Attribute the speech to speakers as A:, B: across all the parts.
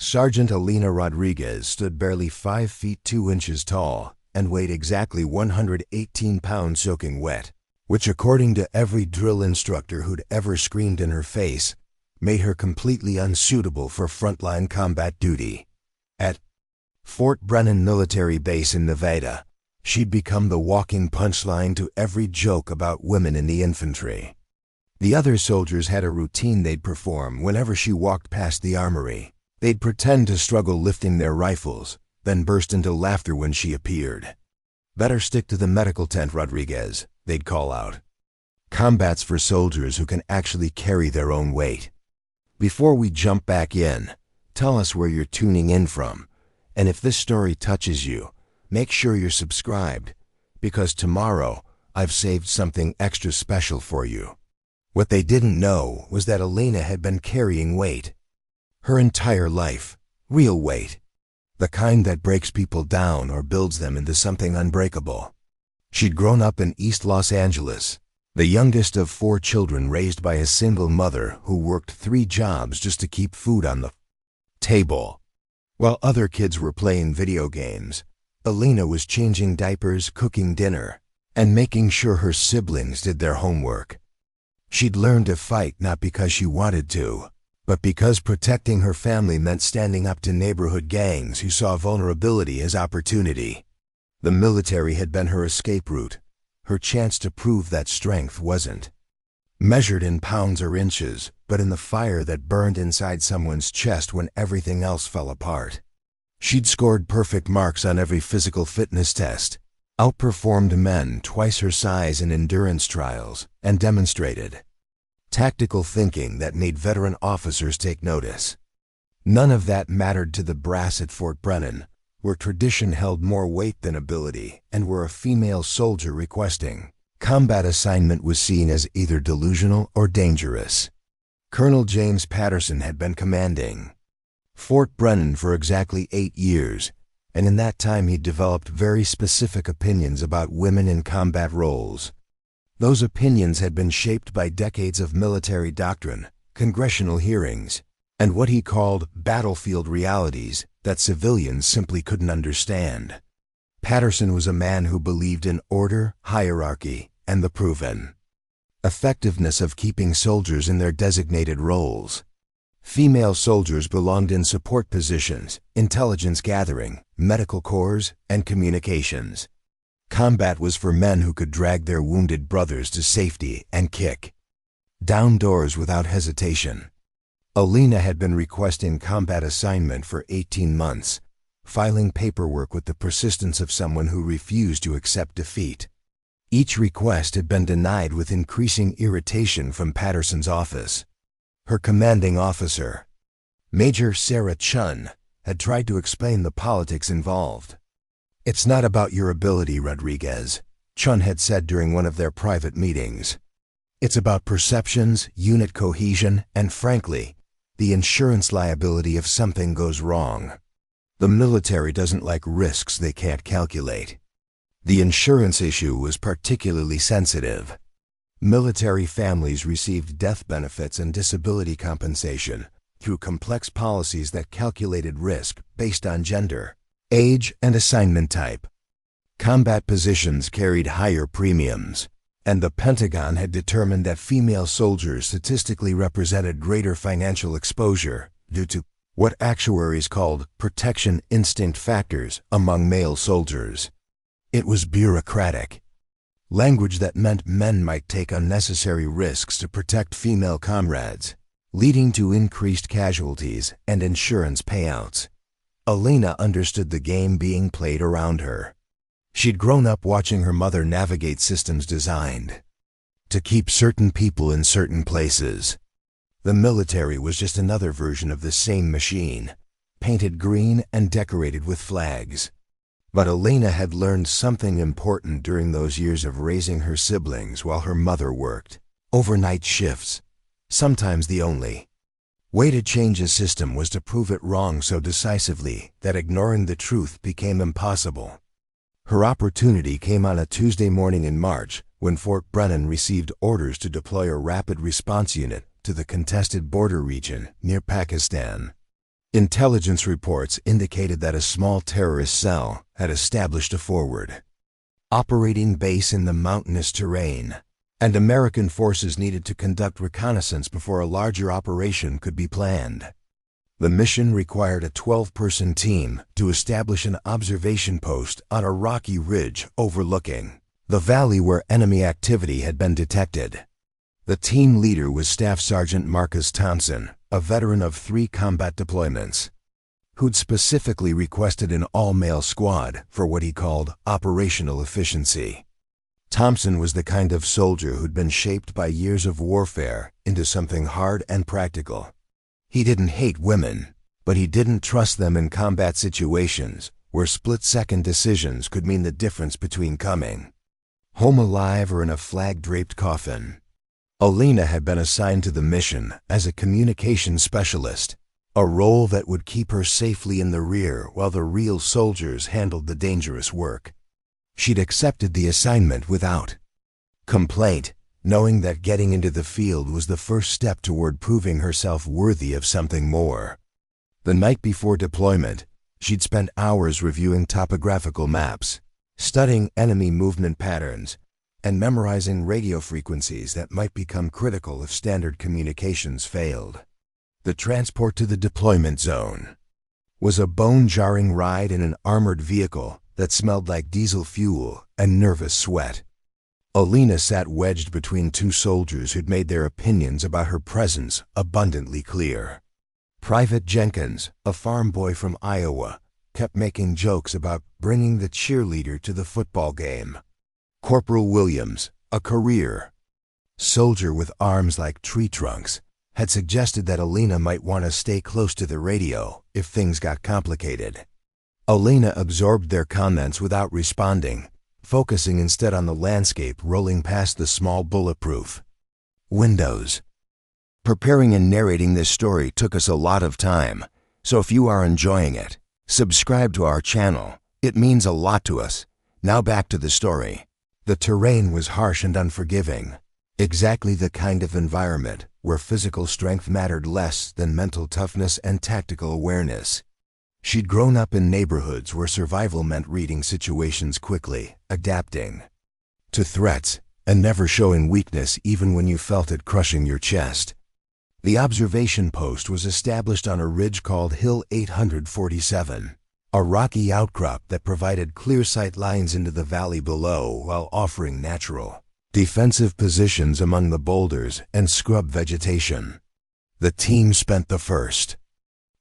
A: Sergeant Elena Rodriguez stood barely 5 feet 2 inches tall and weighed exactly 118 pounds soaking wet, which, according to every drill instructor who'd ever screamed in her face, made her completely unsuitable for frontline combat duty. At Fort Brennan Military Base in Nevada, she'd become the walking punchline to every joke about women in the infantry. The other soldiers had a routine they'd perform whenever she walked past the armory. They'd pretend to struggle lifting their rifles, then burst into laughter when she appeared. "Better stick to the medical tent, Rodriguez," they'd call out. "Combat's for soldiers who can actually carry their own weight." Before we jump back in, tell us where you're tuning in from, and if this story touches you, make sure you're subscribed, because tomorrow I've saved something extra special for you. What they didn't know was that Elena had been carrying weight. Her entire life. Real weight. The kind that breaks people down or builds them into something unbreakable. She'd grown up in East Los Angeles, the youngest of 4 children raised by a single mother who worked 3 jobs just to keep food on the table. While other kids were playing video games, Elena was changing diapers, cooking dinner, and making sure her siblings did their homework. She'd learned to fight not because she wanted to, but because protecting her family meant standing up to neighborhood gangs who saw vulnerability as opportunity. The military had been her escape route, her chance to prove that strength wasn't measured in pounds or inches, but in the fire that burned inside someone's chest when everything else fell apart. She'd scored perfect marks on every physical fitness test, outperformed men twice her size in endurance trials, and demonstrated tactical thinking that made veteran officers take notice. None of that mattered to the brass at Fort Brennan, where tradition held more weight than ability and where a female soldier requesting combat assignment was seen as either delusional or dangerous. Colonel James Patterson had been commanding Fort Brennan for exactly 8 years, and in that time he'd developed very specific opinions about women in combat roles. Those opinions had been shaped by decades of military doctrine, congressional hearings, and what he called battlefield realities that civilians simply couldn't understand. Patterson was a man who believed in order, hierarchy, and the proven effectiveness of keeping soldiers in their designated roles. Female soldiers belonged in support positions, intelligence gathering, medical corps, and communications. Combat was for men who could drag their wounded brothers to safety and kick down doors without hesitation. Elena had been requesting combat assignment for 18 months, filing paperwork with the persistence of someone who refused to accept defeat. Each request had been denied with increasing irritation from Patterson's office. Her commanding officer, Major Sarah Chun, had tried to explain the politics involved. "It's not about your ability, Rodriguez," Chun had said during one of their private meetings. "It's about perceptions, unit cohesion, and frankly, the insurance liability if something goes wrong. The military doesn't like risks they can't calculate." The insurance issue was particularly sensitive. Military families received death benefits and disability compensation through complex policies that calculated risk based on gender, age, and assignment type. Combat positions carried higher premiums, and the Pentagon had determined that female soldiers statistically represented greater financial exposure due to what actuaries called protection instinct factors among male soldiers. It was bureaucratic. Language that meant men might take unnecessary risks to protect female comrades, leading to increased casualties and insurance payouts. Elena understood the game being played around her. She'd grown up watching her mother navigate systems designed to keep certain people in certain places. The military was just another version of the same machine, painted green and decorated with flags. But Elena had learned something important during those years of raising her siblings while her mother worked overnight shifts, sometimes the only way to change a system was to prove it wrong so decisively that ignoring the truth became impossible. Her opportunity came on a Tuesday morning in March when Fort Brennan received orders to deploy a rapid response unit to the contested border region near Pakistan. Intelligence reports indicated that a small terrorist cell had established a forward operating base in the mountainous terrain, and American forces needed to conduct reconnaissance before a larger operation could be planned. The mission required a 12-person team to establish an observation post on a rocky ridge overlooking the valley where enemy activity had been detected. The team leader was Staff Sergeant Marcus Thompson, a veteran of 3 combat deployments, who'd specifically requested an all-male squad for what he called operational efficiency. Thompson was the kind of soldier who'd been shaped by years of warfare into something hard and practical. He didn't hate women, but he didn't trust them in combat situations where split-second decisions could mean the difference between coming home alive or in a flag-draped coffin. Elena had been assigned to the mission as a communications specialist, a role that would keep her safely in the rear while the real soldiers handled the dangerous work. She'd accepted the assignment without complaint, knowing that getting into the field was the first step toward proving herself worthy of something more. The night before deployment, she'd spent hours reviewing topographical maps, studying enemy movement patterns, and memorizing radio frequencies that might become critical if standard communications failed. The transport to the deployment zone was a bone-jarring ride in an armored vehicle that smelled like diesel fuel and nervous sweat. Elena sat wedged between 2 soldiers who'd made their opinions about her presence abundantly clear. Private Jenkins, a farm boy from Iowa, kept making jokes about bringing the cheerleader to the football game. Corporal Williams, a career soldier with arms like tree trunks, had suggested that Elena might want to stay close to the radio if things got complicated. Elena absorbed their comments without responding, focusing instead on the landscape rolling past the small bulletproof windows. Preparing and narrating this story took us a lot of time, so if you are enjoying it, subscribe to our channel. It means a lot to us. Now back to the story. The terrain was harsh and unforgiving, exactly the kind of environment where physical strength mattered less than mental toughness and tactical awareness. She'd grown up in neighborhoods where survival meant reading situations quickly, adapting to threats, and never showing weakness even when you felt it crushing your chest. The observation post was established on a ridge called Hill 847, a rocky outcrop that provided clear sight lines into the valley below while offering natural defensive positions among the boulders and scrub vegetation. The team spent the first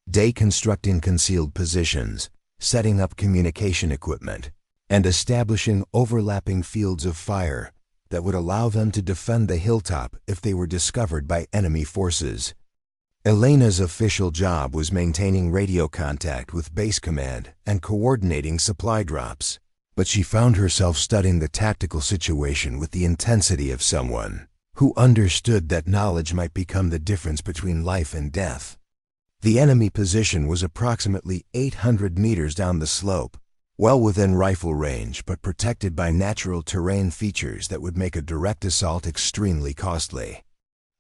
A: day constructing concealed positions, setting up communication equipment, and establishing overlapping fields of fire that would allow them to defend the hilltop if they were discovered by enemy forces. Elena's official job was maintaining radio contact with base command and coordinating supply drops, but she found herself studying the tactical situation with the intensity of someone who understood that knowledge might become the difference between life and death. The enemy position was approximately 800 meters down the slope, well within rifle range but protected by natural terrain features that would make a direct assault extremely costly.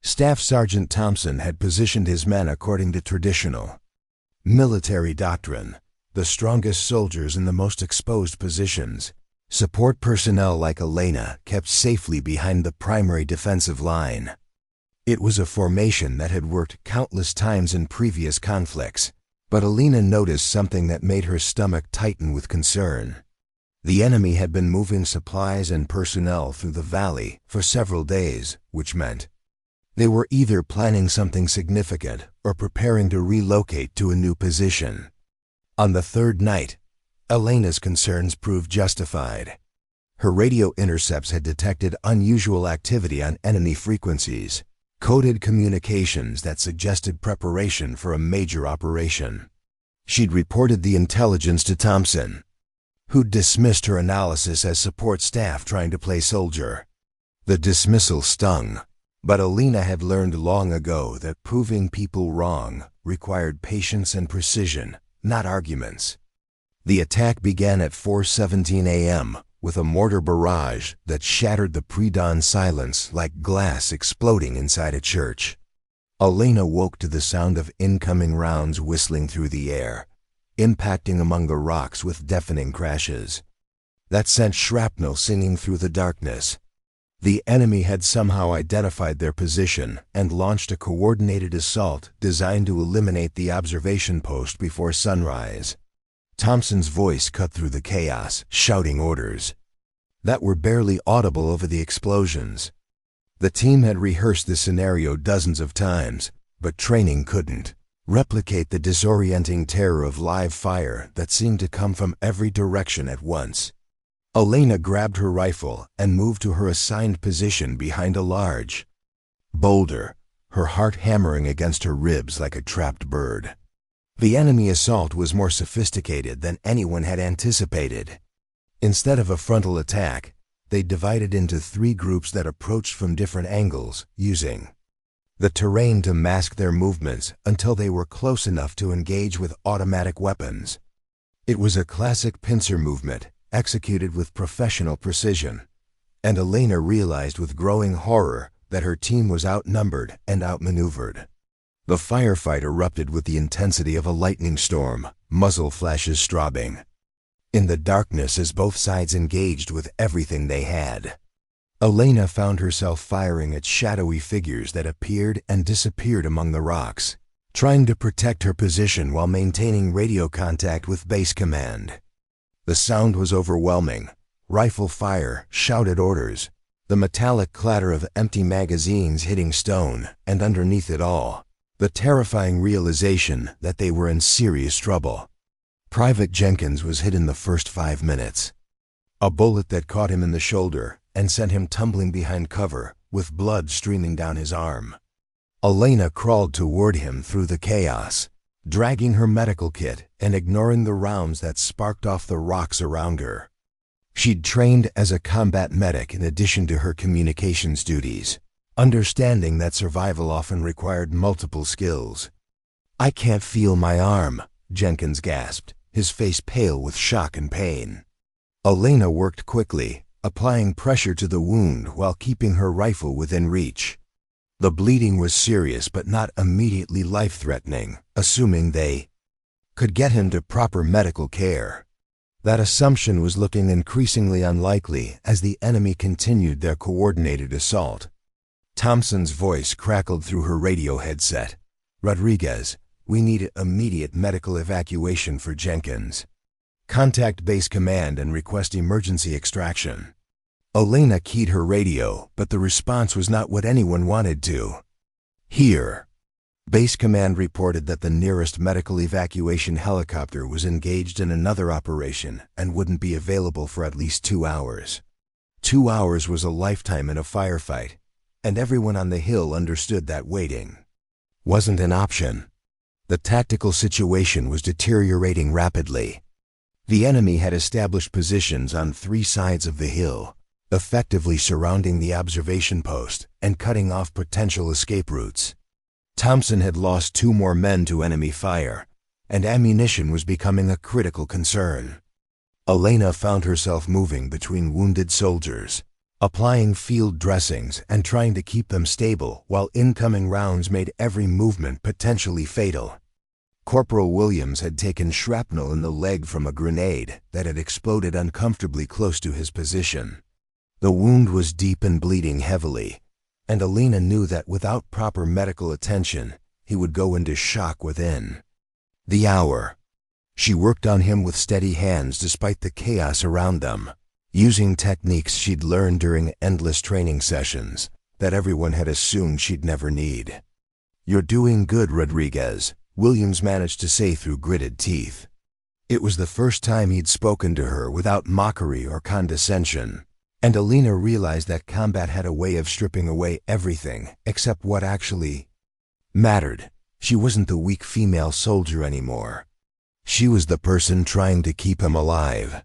A: Staff Sergeant Thompson had positioned his men according to traditional military doctrine: the strongest soldiers in the most exposed positions. Support personnel like Elena kept safely behind the primary defensive line. It was a formation that had worked countless times in previous conflicts, but Elena noticed something that made her stomach tighten with concern. The enemy had been moving supplies and personnel through the valley for several days, which meant they were either planning something significant or preparing to relocate to a new position. On the 3rd night, Elena's concerns proved justified. Her radio intercepts had detected unusual activity on enemy frequencies, coded communications that suggested preparation for a major operation. She'd reported the intelligence to Thompson, who'd dismissed her analysis as support staff trying to play soldier. The dismissal stung, but Elena had learned long ago that proving people wrong required patience and precision, not arguments. The attack began at 4:17 a.m. with a mortar barrage that shattered the pre-dawn silence like glass exploding inside a church. Elena woke to the sound of incoming rounds whistling through the air, impacting among the rocks with deafening crashes. That sent shrapnel singing through the darkness. The enemy had somehow identified their position and launched a coordinated assault designed to eliminate the observation post before sunrise. Thompson's voice cut through the chaos, shouting orders that were barely audible over the explosions. The team had rehearsed this scenario dozens of times, but training couldn't replicate the disorienting terror of live fire that seemed to come from every direction at once. Elena grabbed her rifle and moved to her assigned position behind a large boulder, her heart hammering against her ribs like a trapped bird. The enemy assault was more sophisticated than anyone had anticipated. Instead of a frontal attack, they divided into 3 groups that approached from different angles, using the terrain to mask their movements until they were close enough to engage with automatic weapons. It was a classic pincer movement, executed with professional precision, and Elena realized with growing horror that her team was outnumbered and outmaneuvered. The firefight erupted with the intensity of a lightning storm, muzzle flashes strobing in the darkness as both sides engaged with everything they had. Elena found herself firing at shadowy figures that appeared and disappeared among the rocks, trying to protect her position while maintaining radio contact with base command. The sound was overwhelming. Rifle fire, shouted orders, the metallic clatter of empty magazines hitting stone, and underneath it all, the terrifying realization that they were in serious trouble. Private Jenkins was hit in the first 5 minutes. A bullet that caught him in the shoulder and sent him tumbling behind cover, with blood streaming down his arm. Elena crawled toward him through the chaos, dragging her medical kit and ignoring the rounds that sparked off the rocks around her. She'd trained as a combat medic in addition to her communications duties, understanding that survival often required multiple skills. "I can't feel my arm," Jenkins gasped, his face pale with shock and pain. Elena worked quickly, applying pressure to the wound while keeping her rifle within reach. The bleeding was serious but not immediately life-threatening, assuming they could get him to proper medical care. That assumption was looking increasingly unlikely as the enemy continued their coordinated assault. Thompson's voice crackled through her radio headset. "Rodriguez, we need immediate medical evacuation for Jenkins. Contact base command and request emergency extraction." Elena keyed her radio, but the response was not what anyone wanted to hear. Base command reported that the nearest medical evacuation helicopter was engaged in another operation and wouldn't be available for at least 2 hours. 2 hours was a lifetime in a firefight, and everyone on the hill understood that waiting wasn't an option. The tactical situation was deteriorating rapidly. The enemy had established positions on 3 sides of the hill, effectively surrounding the observation post and cutting off potential escape routes. Thompson had lost 2 more men to enemy fire, and ammunition was becoming a critical concern. Elena found herself moving between wounded soldiers, applying field dressings and trying to keep them stable while incoming rounds made every movement potentially fatal. Corporal Williams had taken shrapnel in the leg from a grenade that had exploded uncomfortably close to his position. The wound was deep and bleeding heavily, and Elena knew that without proper medical attention, he would go into shock within the hour. She worked on him with steady hands despite the chaos around them, using techniques she'd learned during endless training sessions that everyone had assumed she'd never need. "You're doing good, Rodriguez," Williams managed to say through gritted teeth. It was the first time he'd spoken to her without mockery or condescension, and Elena realized that combat had a way of stripping away everything except what actually mattered. She wasn't the weak female soldier anymore. She was the person trying to keep him alive.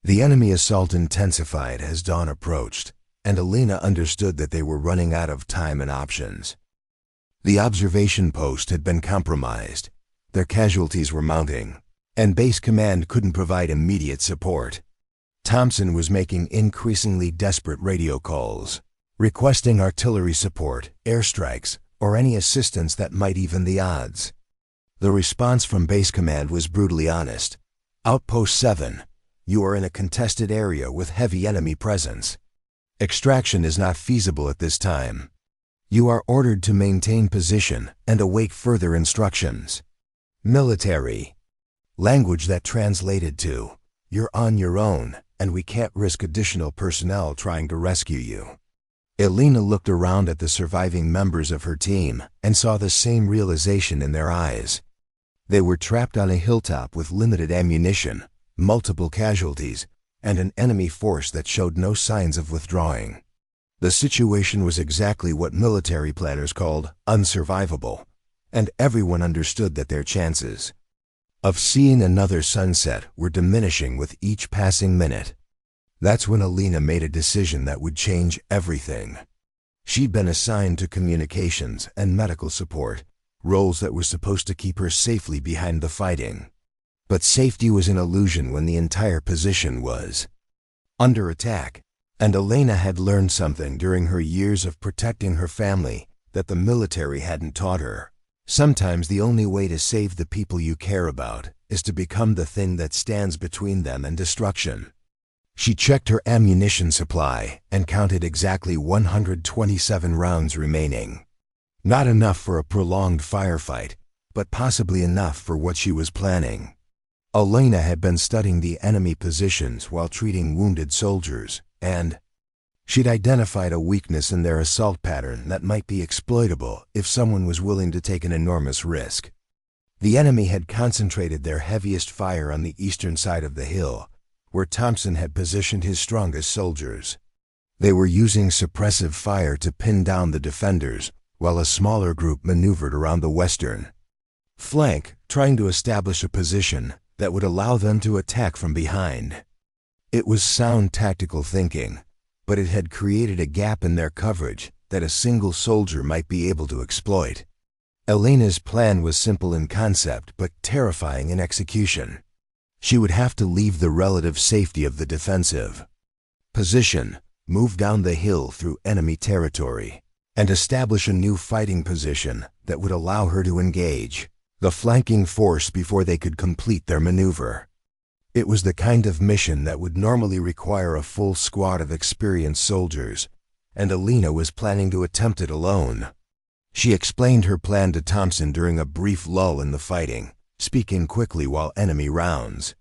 A: The enemy assault intensified as dawn approached, and Elena understood that they were running out of time and options. The observation post had been compromised, their casualties were mounting, and base command couldn't provide immediate support. Thompson was making increasingly desperate radio calls, requesting artillery support, airstrikes, or any assistance that might even the odds. The response from Base Command was brutally honest. Outpost 7, you are in a contested area with heavy enemy presence. Extraction is not feasible at this time. You are ordered to maintain position and await further instructions. Military. Language that translated to, you're on your own, and we can't risk additional personnel trying to rescue you. Elena looked around at the surviving members of her team and saw the same realization in their eyes. They were trapped on a hilltop with limited ammunition, multiple casualties, and an enemy force that showed no signs of withdrawing. The situation was exactly what military planners called unsurvivable, and everyone understood that their chances of seeing another sunset were diminishing with each passing minute. That's when Elena made a decision that would change everything. She'd been assigned to communications and medical support, roles that were supposed to keep her safely behind the fighting. But safety was an illusion when the entire position was under attack, and Elena had learned something during her years of protecting her family that the military hadn't taught her. Sometimes the only way to save the people you care about is to become the thing that stands between them and destruction. She checked her ammunition supply and counted exactly 127 rounds remaining. Not enough for a prolonged firefight, but possibly enough for what she was planning. Elena had been studying the enemy positions while treating wounded soldiers, and she'd identified a weakness in their assault pattern that might be exploitable if someone was willing to take an enormous risk. The enemy had concentrated their heaviest fire on the eastern side of the hill, where Thompson had positioned his strongest soldiers. They were using suppressive fire to pin down the defenders, while a smaller group maneuvered around the western flank, trying to establish a position that would allow them to attack from behind. It was sound tactical thinking, but it had created a gap in their coverage that a single soldier might be able to exploit. Elena's plan was simple in concept but terrifying in execution. She would have to leave the relative safety of the defensive position, move down the hill through enemy territory, and establish a new fighting position that would allow her to engage the flanking force before they could complete their maneuver. It was the kind of mission that would normally require a full squad of experienced soldiers, and Elena was planning to attempt it alone. She explained her plan to Thompson during a brief lull in the fighting, speaking quickly while enemy rounds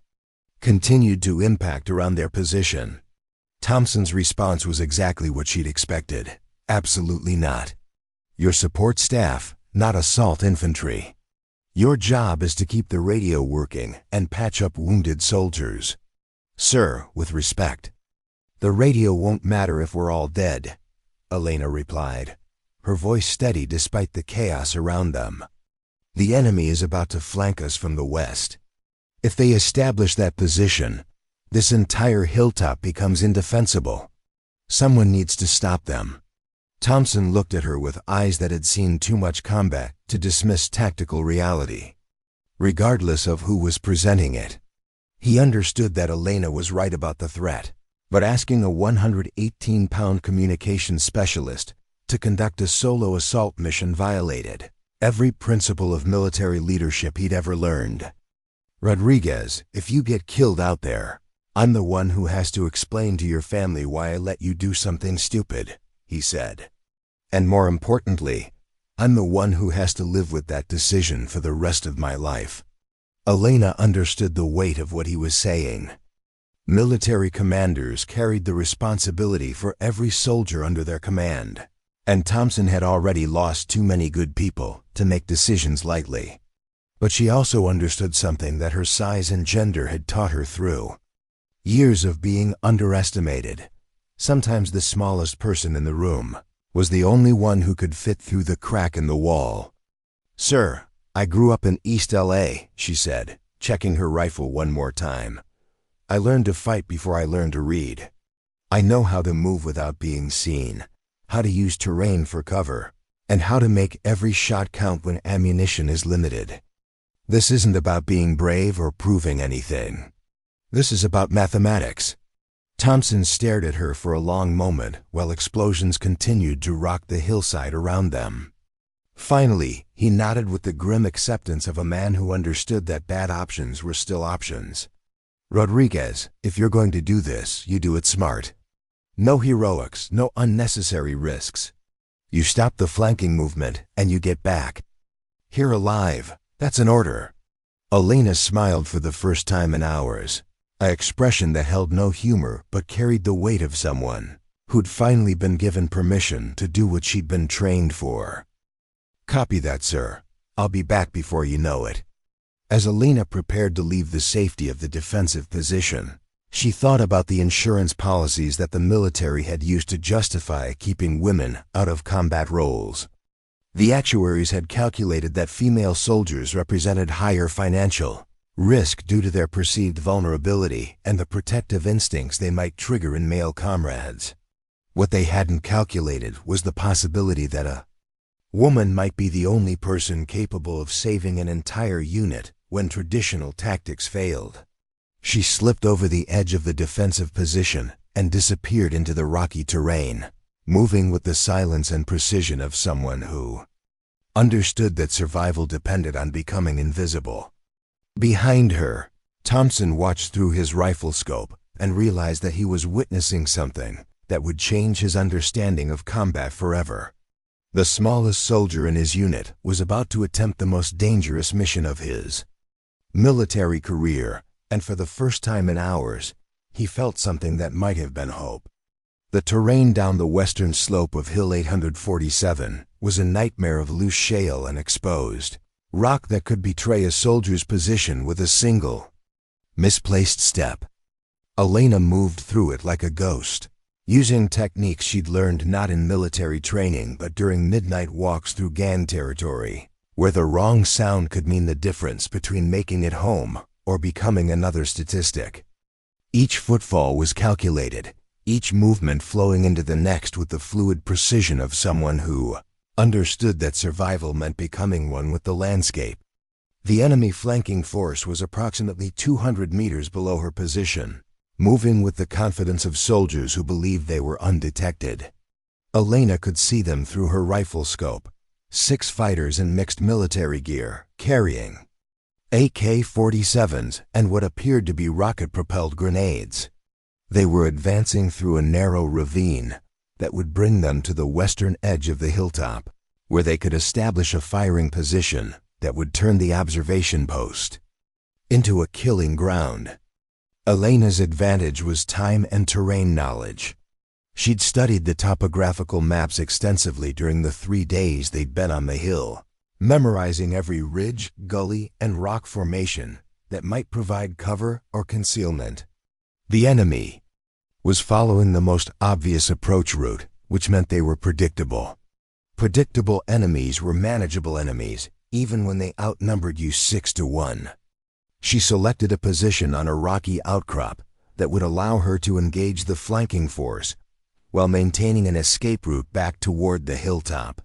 A: continued to impact around their position. Thompson's response was exactly what she'd expected. Absolutely not. Your support staff, not assault infantry. Your job is to keep the radio working and patch up wounded soldiers. Sir, with respect. The radio won't matter if we're all dead, Elena replied, her voice steady despite the chaos around them. The enemy is about to flank us from the west. If they establish that position, this entire hilltop becomes indefensible. Someone needs to stop them. Thompson looked at her with eyes that had seen too much combat to dismiss tactical reality. Regardless of who was presenting it, he understood that Elena was right about the threat, but asking a 118-pound communications specialist to conduct a solo assault mission violated every principle of military leadership he'd ever learned. Rodriguez, if you get killed out there, I'm the one who has to explain to your family why I let you do something stupid, he said. And more importantly, I'm the one who has to live with that decision for the rest of my life. Elena understood the weight of what he was saying. Military commanders carried the responsibility for every soldier under their command, and Thompson had already lost too many good people to make decisions lightly. But she also understood something that her size and gender had taught her through years of being underestimated. Sometimes the smallest person in the room was the only one who could fit through the crack in the wall. Sir, I grew up in East LA, she said, checking her rifle one more time. I learned to fight before I learned to read. I know how to move without being seen, how to use terrain for cover, and how to make every shot count when ammunition is limited. This isn't about being brave or proving anything. This is about mathematics. Thompson stared at her for a long moment while explosions continued to rock the hillside around them. Finally, he nodded with the grim acceptance of a man who understood that bad options were still options. "Rodriguez, if you're going to do this, you do it smart. No heroics, no unnecessary risks. You stop the flanking movement, and you get back. Here alive, that's an order." Elena smiled for the first time in hours, an expression that held no humor but carried the weight of someone who'd finally been given permission to do what she'd been trained for. "Copy that, sir. I'll be back before you know it." As Elena prepared to leave the safety of the defensive position, she thought about the insurance policies that the military had used to justify keeping women out of combat roles. The actuaries had calculated that female soldiers represented higher financial risk due to their perceived vulnerability and the protective instincts they might trigger in male comrades. What they hadn't calculated was the possibility that a woman might be the only person capable of saving an entire unit when traditional tactics failed. She slipped over the edge of the defensive position and disappeared into the rocky terrain, moving with the silence and precision of someone who understood that survival depended on becoming invisible. Behind her, Thompson watched through his rifle scope and realized that he was witnessing something that would change his understanding of combat forever. The smallest soldier in his unit was about to attempt the most dangerous mission of his military career, and for the first time in hours, he felt something that might have been hope. The terrain down the western slope of Hill 847 was a nightmare of loose shale and exposed rock that could betray a soldier's position with a single misplaced step. Elena moved through it like a ghost, using techniques she'd learned not in military training but during midnight walks through Gan territory, where the wrong sound could mean the difference between making it home or becoming another statistic. Each footfall was calculated, each movement flowing into the next with the fluid precision of someone who understood that survival meant becoming one with the landscape. The enemy flanking force was approximately 200 meters below her position, moving with the confidence of soldiers who believed they were undetected. Elena could see them through her rifle scope, 6 fighters in mixed military gear, carrying AK-47s and what appeared to be rocket-propelled grenades. They were advancing through a narrow ravine that would bring them to the western edge of the hilltop, where they could establish a firing position that would turn the observation post into a killing ground. Elena's advantage was time and terrain knowledge. She'd studied the topographical maps extensively during the 3 days they'd been on the hill, memorizing every ridge, gully, and rock formation that might provide cover or concealment. The enemy was following the most obvious approach route, which meant they were predictable. Predictable enemies were manageable enemies, even when they outnumbered you 6-1. She selected a position on a rocky outcrop that would allow her to engage the flanking force while maintaining an escape route back toward the hilltop.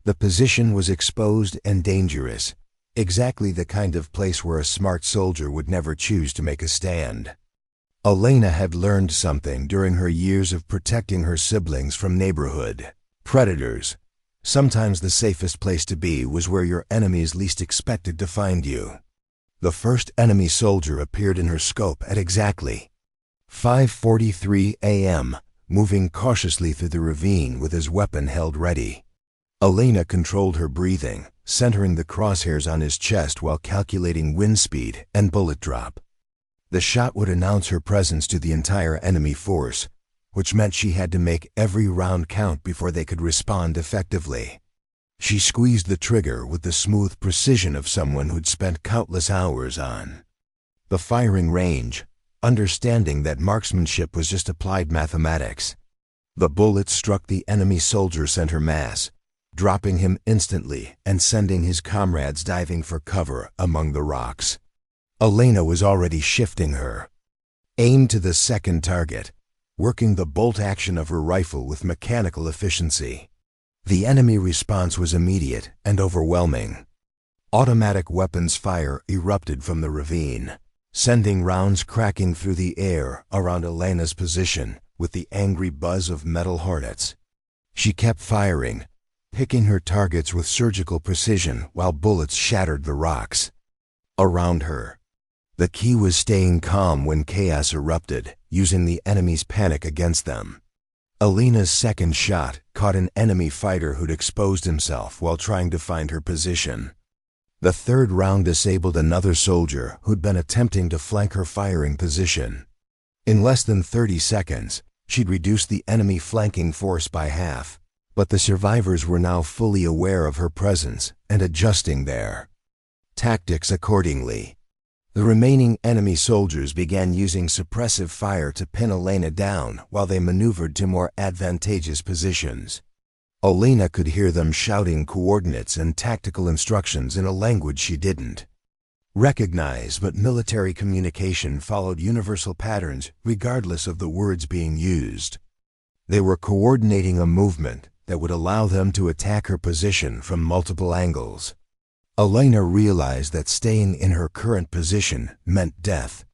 A: The position was exposed and dangerous, exactly the kind of place where a smart soldier would never choose to make a stand. Elena had learned something during her years of protecting her siblings from neighborhood predators. Sometimes the safest place to be was where your enemies least expected to find you. The first enemy soldier appeared in her scope at exactly 5:43 a.m., moving cautiously through the ravine with his weapon held ready. Elena controlled her breathing, centering the crosshairs on his chest while calculating wind speed and bullet drop. The shot would announce her presence to the entire enemy force, which meant she had to make every round count before they could respond effectively. She squeezed the trigger with the smooth precision of someone who'd spent countless hours on the firing range, understanding that marksmanship was just applied mathematics. The bullet struck the enemy soldier center mass, dropping him instantly and sending his comrades diving for cover among the rocks. Elena was already shifting her aim to the second target, working the bolt action of her rifle with mechanical efficiency. The enemy response was immediate and overwhelming. Automatic weapons fire erupted from the ravine, sending rounds cracking through the air around Elena's position with the angry buzz of metal hornets. She kept firing, picking her targets with surgical precision while bullets shattered the rocks around her. The key was staying calm when chaos erupted, using the enemy's panic against them. Elena's second shot caught an enemy fighter who'd exposed himself while trying to find her position. The third round disabled another soldier who'd been attempting to flank her firing position. In less than 30 seconds, she'd reduced the enemy flanking force by half, but the survivors were now fully aware of her presence and adjusting their tactics accordingly. The remaining enemy soldiers began using suppressive fire to pin Elena down while they maneuvered to more advantageous positions. Elena could hear them shouting coordinates and tactical instructions in a language she didn't recognize, but military communication followed universal patterns regardless of the words being used. They were coordinating a movement that would allow them to attack her position from multiple angles. Elena realized that staying in her current position meant death.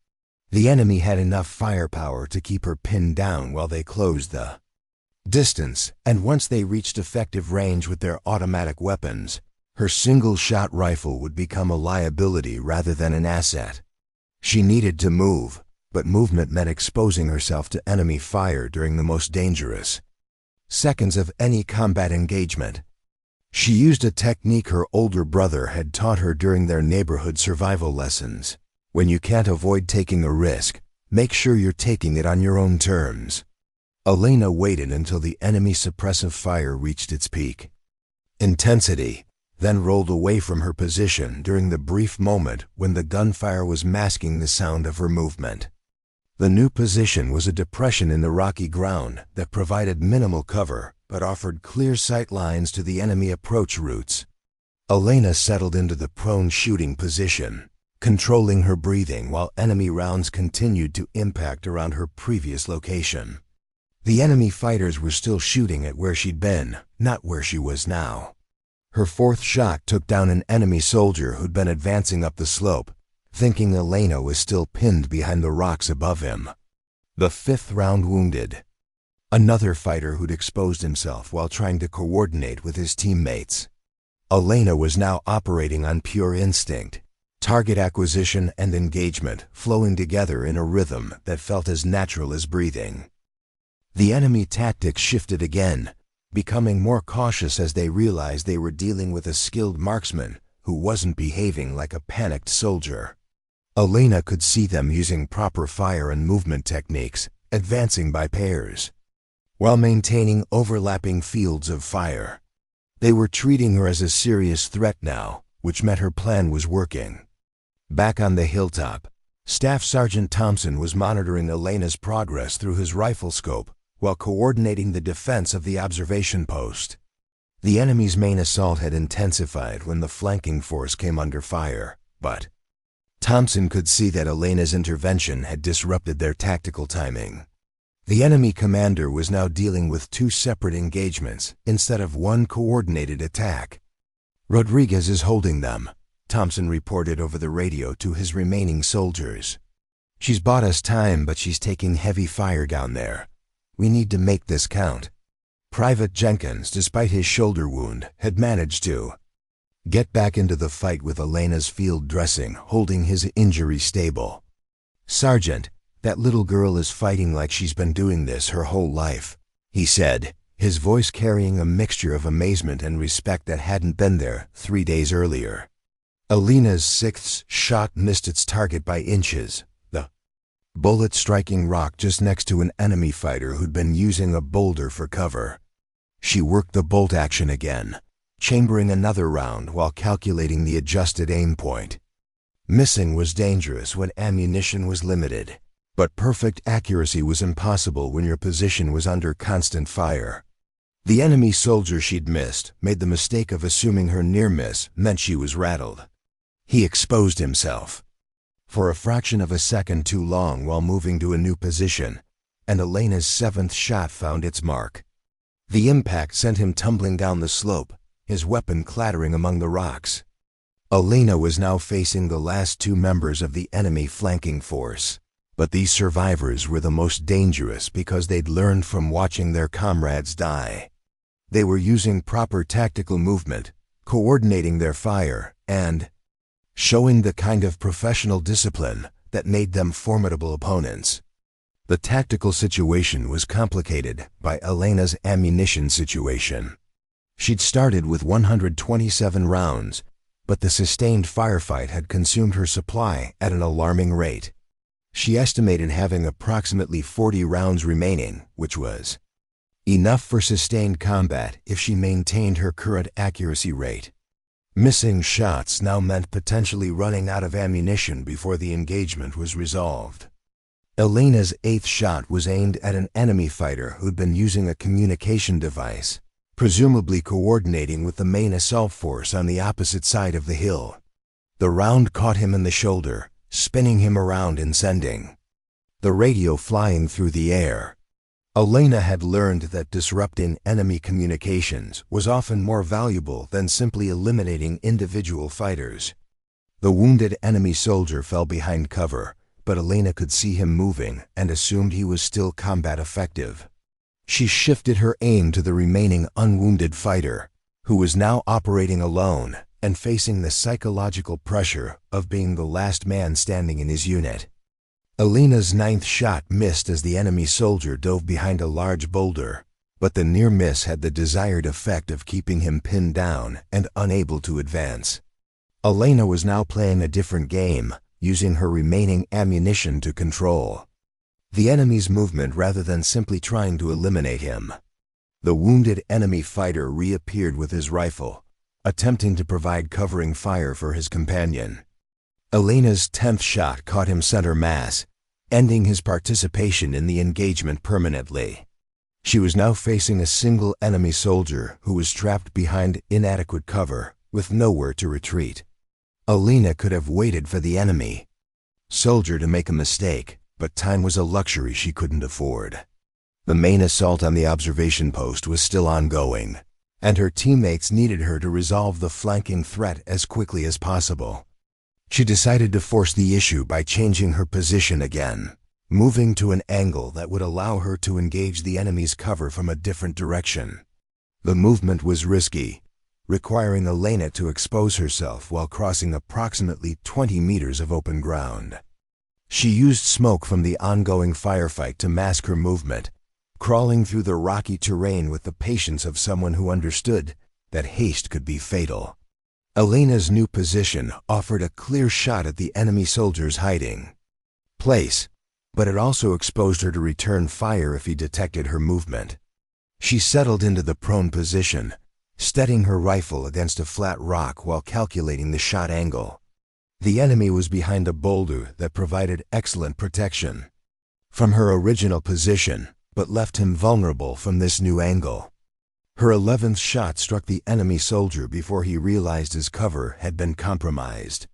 A: The enemy had enough firepower to keep her pinned down while they closed the distance, and once they reached effective range with their automatic weapons, her single-shot rifle would become a liability rather than an asset. She needed to move, but movement meant exposing herself to enemy fire during the most dangerous seconds of any combat engagement. She used a technique her older brother had taught her during their neighborhood survival lessons. When you can't avoid taking a risk, make sure you're taking it on your own terms. Elena waited until the enemy suppressive fire reached its peak intensity, then rolled away from her position during the brief moment when the gunfire was masking the sound of her movement. The new position was a depression in the rocky ground that provided minimal cover but offered clear sight lines to the enemy approach routes. Elena settled into the prone shooting position, controlling her breathing while enemy rounds continued to impact around her previous location. The enemy fighters were still shooting at where she'd been, not where she was now. Her fourth shot took down an enemy soldier who'd been advancing up the slope, thinking Elena was still pinned behind the rocks above him. The fifth round wounded another fighter who'd exposed himself while trying to coordinate with his teammates. Elena was now operating on pure instinct, target acquisition and engagement flowing together in a rhythm that felt as natural as breathing. The enemy tactics shifted again, becoming more cautious as they realized they were dealing with a skilled marksman who wasn't behaving like a panicked soldier. Elena could see them using proper fire and movement techniques, advancing by pairs, while maintaining overlapping fields of fire. They were treating her as a serious threat now, which meant her plan was working. Back on the hilltop, Staff Sergeant Thompson was monitoring Elena's progress through his rifle scope while coordinating the defense of the observation post. The enemy's main assault had intensified when the flanking force came under fire, but Thompson could see that Elena's intervention had disrupted their tactical timing. The enemy commander was now dealing with two separate engagements instead of one coordinated attack. "Rodriguez is holding them," Thompson reported over the radio to his remaining soldiers. "She's bought us time, but she's taking heavy fire down there. We need to make this count." Private Jenkins, despite his shoulder wound, had managed to get back into the fight with Elena's field dressing, holding his injury stable. "Sergeant, that little girl is fighting like she's been doing this her whole life," he said, his voice carrying a mixture of amazement and respect that hadn't been there 3 days earlier. Elena's sixth shot missed its target by inches, the bullet striking rock just next to an enemy fighter who'd been using a boulder for cover. She worked the bolt action again, chambering another round while calculating the adjusted aim point. Missing was dangerous when ammunition was limited, but perfect accuracy was impossible when your position was under constant fire. The enemy soldier she'd missed made the mistake of assuming her near miss meant she was rattled. He exposed himself for a fraction of a second too long while moving to a new position, and Elena's seventh shot found its mark. The impact sent him tumbling down the slope, his weapon clattering among the rocks. Elena was now facing the last two members of the enemy flanking force, but these survivors were the most dangerous because they'd learned from watching their comrades die. They were using proper tactical movement, coordinating their fire, and showing the kind of professional discipline that made them formidable opponents. The tactical situation was complicated by Elena's ammunition situation. She'd started with 127 rounds, but the sustained firefight had consumed her supply at an alarming rate. She estimated having approximately 40 rounds remaining, which was enough for sustained combat if she maintained her current accuracy rate. Missing shots now meant potentially running out of ammunition before the engagement was resolved. Elena's 8th shot was aimed at an enemy fighter who'd been using a communication device, presumably coordinating with the main assault force on the opposite side of the hill. The round caught him in the shoulder, spinning him around and sending the radio flying through the air. Elena had learned that disrupting enemy communications was often more valuable than simply eliminating individual fighters. The wounded enemy soldier fell behind cover, but Elena could see him moving and assumed he was still combat effective. She shifted her aim to the remaining unwounded fighter, who was now operating alone and facing the psychological pressure of being the last man standing in his unit. Elena's 9th shot missed as the enemy soldier dove behind a large boulder, but the near miss had the desired effect of keeping him pinned down and unable to advance. Elena was now playing a different game, using her remaining ammunition to control the enemy's movement rather than simply trying to eliminate him. The wounded enemy fighter reappeared with his rifle, attempting to provide covering fire for his companion. Elena's 10th shot caught him center mass, ending his participation in the engagement permanently. She was now facing a single enemy soldier who was trapped behind inadequate cover with nowhere to retreat. Elena could have waited for the enemy soldier to make a mistake, but time was a luxury she couldn't afford. The main assault on the observation post was still ongoing, and her teammates needed her to resolve the flanking threat as quickly as possible. She decided to force the issue by changing her position again, moving to an angle that would allow her to engage the enemy's cover from a different direction. The movement was risky, requiring Elena to expose herself while crossing approximately 20 meters of open ground. She used smoke from the ongoing firefight to mask her movement, crawling through the rocky terrain with the patience of someone who understood that haste could be fatal. Elena's new position offered a clear shot at the enemy soldier's hiding place, but it also exposed her to return fire if he detected her movement. She settled into the prone position, steadying her rifle against a flat rock while calculating the shot angle. The enemy was behind a boulder that provided excellent protection from her original position, but left him vulnerable from this new angle. Her 11th shot struck the enemy soldier before he realized his cover had been compromised.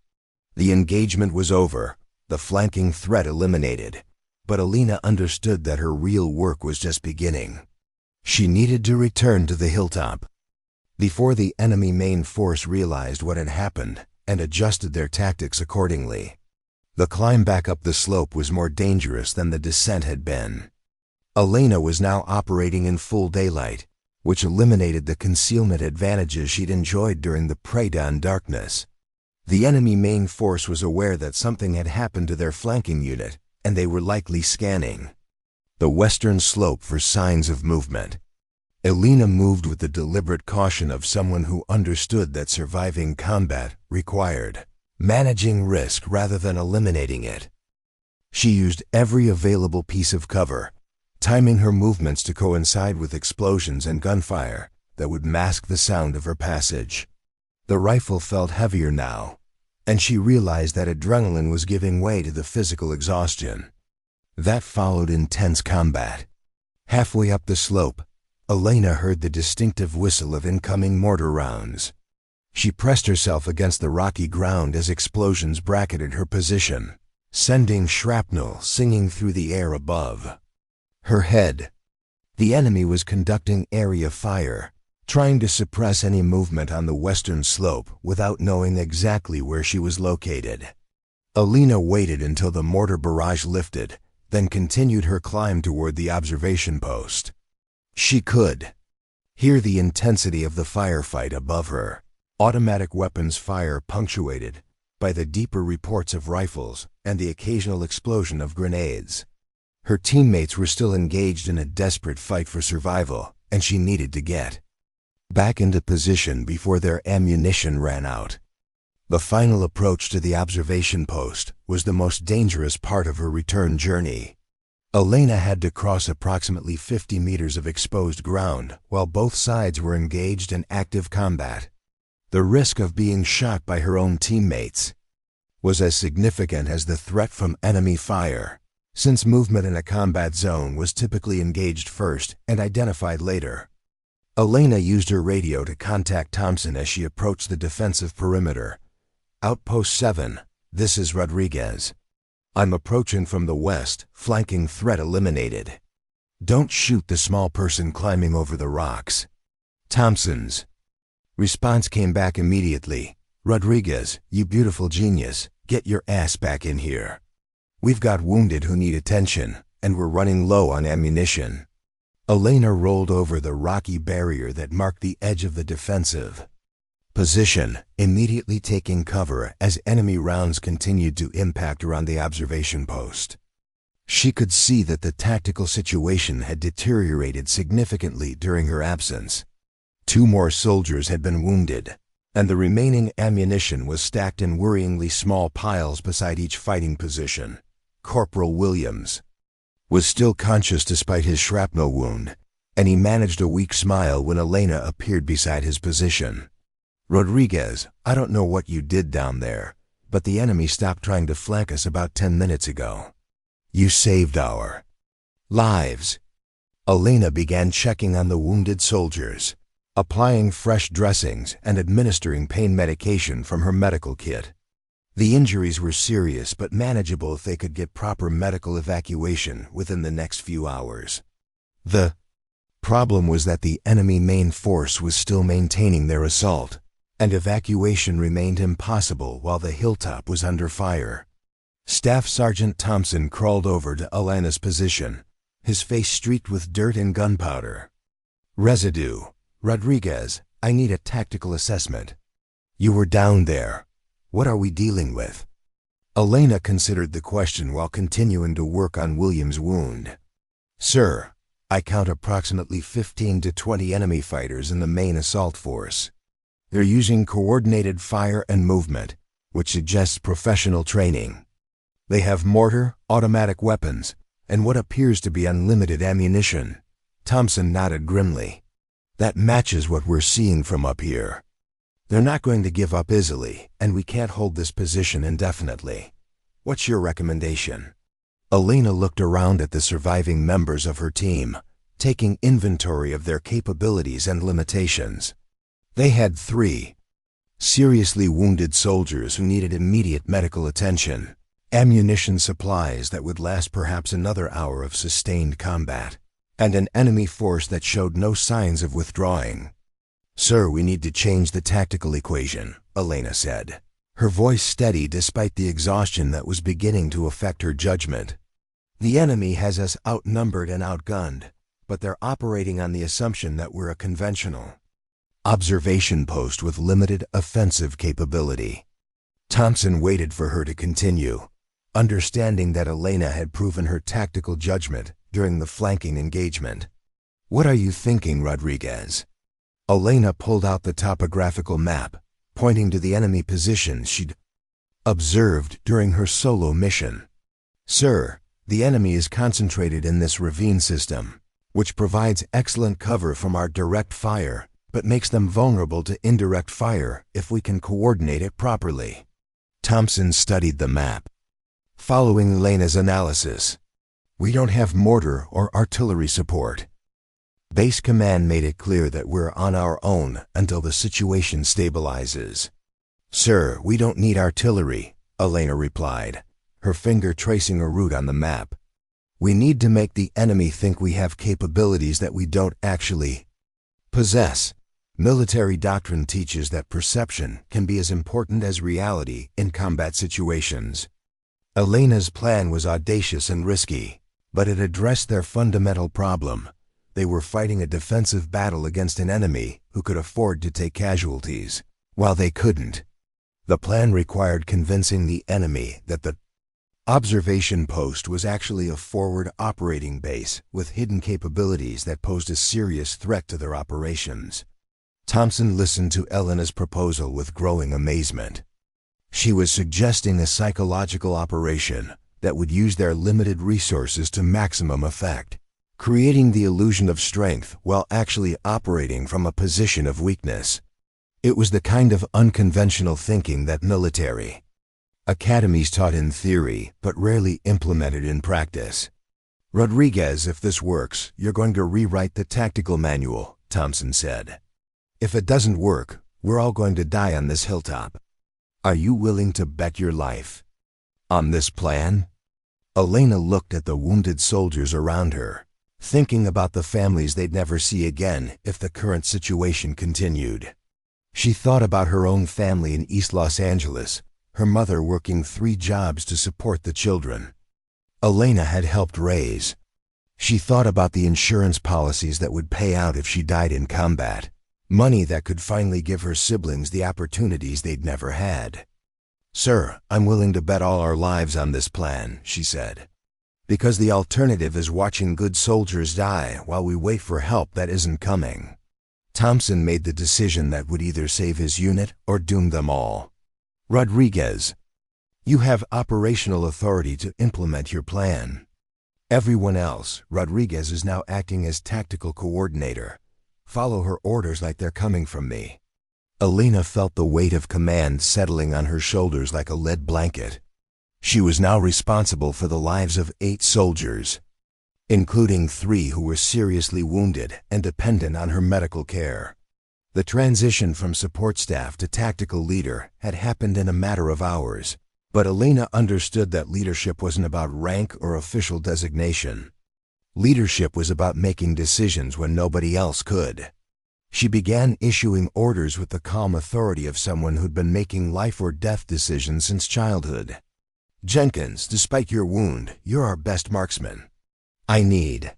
A: The engagement was over, the flanking threat eliminated, but Elena understood that her real work was just beginning. She needed to return to the hilltop before the enemy main force realized what had happened and adjusted their tactics accordingly. The climb back up the slope was more dangerous than the descent had been. Elena was now operating in full daylight, which eliminated the concealment advantages she'd enjoyed during the pre-dawn darkness. The enemy main force was aware that something had happened to their flanking unit, and they were likely scanning the western slope for signs of movement. Elena moved with the deliberate caution of someone who understood that surviving combat required managing risk rather than eliminating it. She used every available piece of cover, timing her movements to coincide with explosions and gunfire that would mask the sound of her passage. The rifle felt heavier now, and she realized that adrenaline was giving way to the physical exhaustion that followed intense combat. Halfway up the slope, Elena heard the distinctive whistle of incoming mortar rounds. She pressed herself against the rocky ground as explosions bracketed her position, sending shrapnel singing through the air above her head. The enemy was conducting area fire, trying to suppress any movement on the western slope without knowing exactly where she was located. Elena waited until the mortar barrage lifted, then continued her climb toward the observation post. She could Hear the intensity of the firefight above her. Automatic weapons fire punctuated by the deeper reports of rifles and the occasional explosion of grenades. Her teammates were still engaged in a desperate fight for survival, and she needed to get back into position before their ammunition ran out. The final approach to the observation post was the most dangerous part of her return journey. Elena had to cross approximately 50 meters of exposed ground while both sides were engaged in active combat. The risk of being shot by her own teammates was as significant as the threat from enemy fire, since movement in a combat zone was typically engaged first and identified later. Elena used her radio to contact Thompson as she approached the defensive perimeter. Outpost 7, this is Rodriguez. I'm approaching from the west, flanking threat eliminated. Don't shoot the small person climbing over the rocks. Thompson's response came back immediately. Rodriguez, you beautiful genius, get your ass back in here. We've got wounded who need attention, and we're running low on ammunition. Elena rolled over the rocky barrier that marked the edge of the defensive position, immediately taking cover as enemy rounds continued to impact around the observation post. She could see that the tactical situation had deteriorated significantly during her absence. 2 more soldiers had been wounded, and the remaining ammunition was stacked in worryingly small piles beside each fighting position. Corporal Williams was still conscious despite his shrapnel wound, and he managed a weak smile when Elena appeared beside his position. Rodriguez, I don't know what you did down there, but the enemy stopped trying to flank us about 10 minutes ago. You saved our lives. Elena began checking on the wounded soldiers, applying fresh dressings and administering pain medication from her medical kit. The injuries were serious but manageable if they could get proper medical evacuation within the next few hours. The problem was that the enemy main force was still maintaining their assault, and evacuation remained impossible while the hilltop was under fire. Staff Sergeant Thompson crawled over to Elena's position, his face streaked with dirt and gunpowder residue. Rodriguez, I need a tactical assessment. You were down there. What are we dealing with? Elena considered the question while continuing to work on William's wound. Sir, I count approximately 15 to 20 enemy fighters in the main assault force. They're using coordinated fire and movement, which suggests professional training. They have mortar, automatic weapons, and what appears to be unlimited ammunition. Thompson nodded grimly. That matches what we're seeing from up here. They're not going to give up easily, and we can't hold this position indefinitely. What's your recommendation? Elena looked around at the surviving members of her team, taking inventory of their capabilities and limitations. They had 3 seriously wounded soldiers who needed immediate medical attention, ammunition supplies that would last perhaps another hour of sustained combat, and an enemy force that showed no signs of withdrawing. Sir, we need to change the tactical equation, Elena said, her voice steady despite the exhaustion that was beginning to affect her judgment. The enemy has us outnumbered and outgunned, but they're operating on the assumption that we're a conventional observation post with limited offensive capability. Thompson waited for her to continue, understanding that Elena had proven her tactical judgment during the flanking engagement. What are you thinking, Rodriguez? Elena pulled out the topographical map, pointing to the enemy positions she'd observed during her solo mission. Sir, the enemy is concentrated in this ravine system, which provides excellent cover from our direct fire, but makes them vulnerable to indirect fire if we can coordinate it properly. Thompson studied the map, following Elena's analysis. We don't have mortar or artillery support. Base command made it clear that we're on our own until the situation stabilizes. Sir, we don't need artillery, Elena replied, her finger tracing a route on the map. We need to make the enemy think we have capabilities that we don't actually possess. Military doctrine teaches that perception can be as important as reality in combat situations. Elena's plan was audacious and risky, but it addressed their fundamental problem. they were fighting a defensive battle against an enemy who could afford to take casualties, while they couldn't. The plan required convincing the enemy that the observation post was actually a forward operating base with hidden capabilities that posed a serious threat to their operations. Thompson listened to Elena's proposal with growing amazement. She was suggesting a psychological operation that would use their limited resources to maximum effect, creating the illusion of strength while actually operating from a position of weakness. It was the kind of unconventional thinking that military academies taught in theory but rarely implemented in practice. "Rodriguez, if this works, you're going to rewrite the tactical manual," Thompson said. "If it doesn't work, we're all going to die on this hilltop. Are you willing to bet your life on this plan?" Elena looked at the wounded soldiers around her, thinking about the families they'd never see again if the current situation continued. She thought about her own family in East Los Angeles, her mother working 3 jobs to support the children Elena had helped raise. She thought about the insurance policies that would pay out if she died in combat, money that could finally give her siblings the opportunities they'd never had. "Sir, I'm willing to bet all our lives on this plan," she said, "because the alternative is watching good soldiers die while we wait for help that isn't coming." Thompson made the decision that would either save his unit or doom them all. "Rodriguez, you have operational authority to implement your plan. Everyone else, Rodriguez is now acting as tactical coordinator. Follow her orders like they're coming from me." Elena felt the weight of command settling on her shoulders like a lead blanket. She was now responsible for the lives of 8 soldiers, including 3 who were seriously wounded and dependent on her medical care. The transition from support staff to tactical leader had happened in a matter of hours, but Elena understood that leadership wasn't about rank or official designation. Leadership was about making decisions when nobody else could. She began issuing orders with the calm authority of someone who'd been making life or death decisions since childhood. "Jenkins, despite your wound, you're our best marksman. I need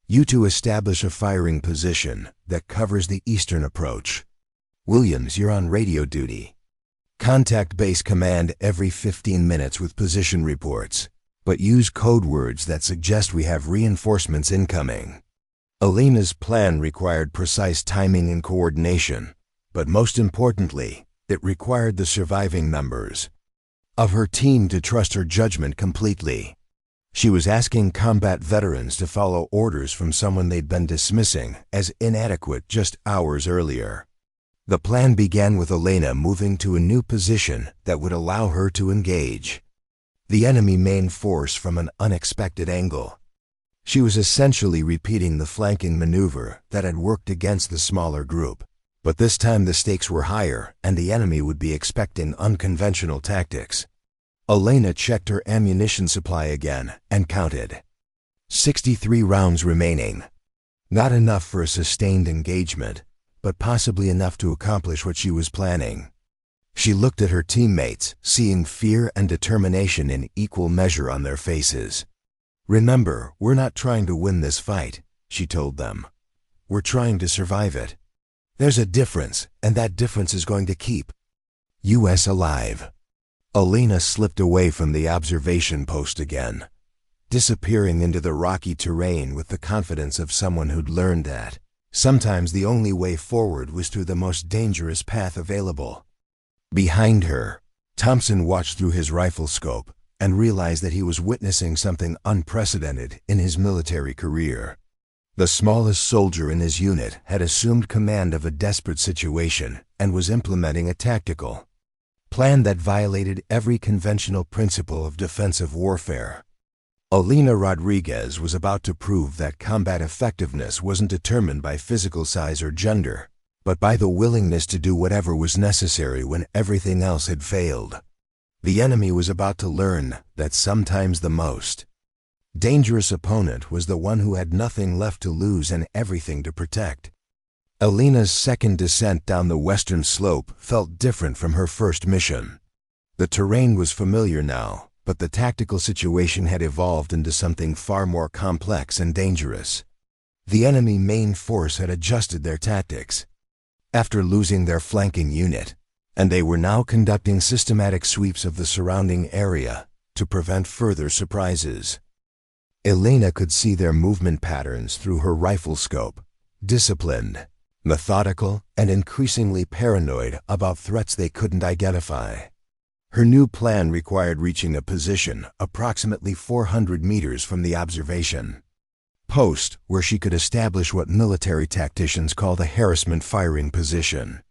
A: you to establish a firing position that covers the eastern approach. Williams, you're on radio duty. Contact base command every 15 minutes with position reports, but use code words that suggest we have reinforcements incoming." Elena's plan required precise timing and coordination, but most importantly, it required the surviving members of her team to trust her judgment completely. She was asking combat veterans to follow orders from someone they'd been dismissing as inadequate just hours earlier. The plan began with Elena moving to a new position that would allow her to engage the enemy main force from an unexpected angle. She was essentially repeating the flanking maneuver that had worked against the smaller group, but this time the stakes were higher and the enemy would be expecting unconventional tactics. Elena checked her ammunition supply again and counted. 63 rounds remaining. Not enough for a sustained engagement, but possibly enough to accomplish what she was planning. She looked at her teammates, seeing fear and determination in equal measure on their faces. "Remember, we're not trying to win this fight," she told them. "We're trying to survive it. There's a difference, and that difference is going to keep us alive." Elena slipped away from the observation post again, disappearing into the rocky terrain with the confidence of someone who'd learned that sometimes the only way forward was through the most dangerous path available. Behind her, Thompson watched through his rifle scope and realized that he was witnessing something unprecedented in his military career. The smallest soldier in his unit had assumed command of a desperate situation and was implementing a tactical plan that violated every conventional principle of defensive warfare. Elena Rodriguez was about to prove that combat effectiveness wasn't determined by physical size or gender, but by the willingness to do whatever was necessary when everything else had failed. The enemy was about to learn that sometimes the most dangerous opponent was the one who had nothing left to lose and everything to protect. Elena's second descent down the western slope felt different from her first mission. The terrain was familiar now, but the tactical situation had evolved into something far more complex and dangerous. The enemy main force had adjusted their tactics after losing their flanking unit, and they were now conducting systematic sweeps of the surrounding area to prevent further surprises. Elena could see their movement patterns through her rifle scope, disciplined, methodical, and increasingly paranoid about threats they couldn't identify. Her new plan required reaching a position approximately 400 meters from the observation post where she could establish what military tacticians call the harassment firing position.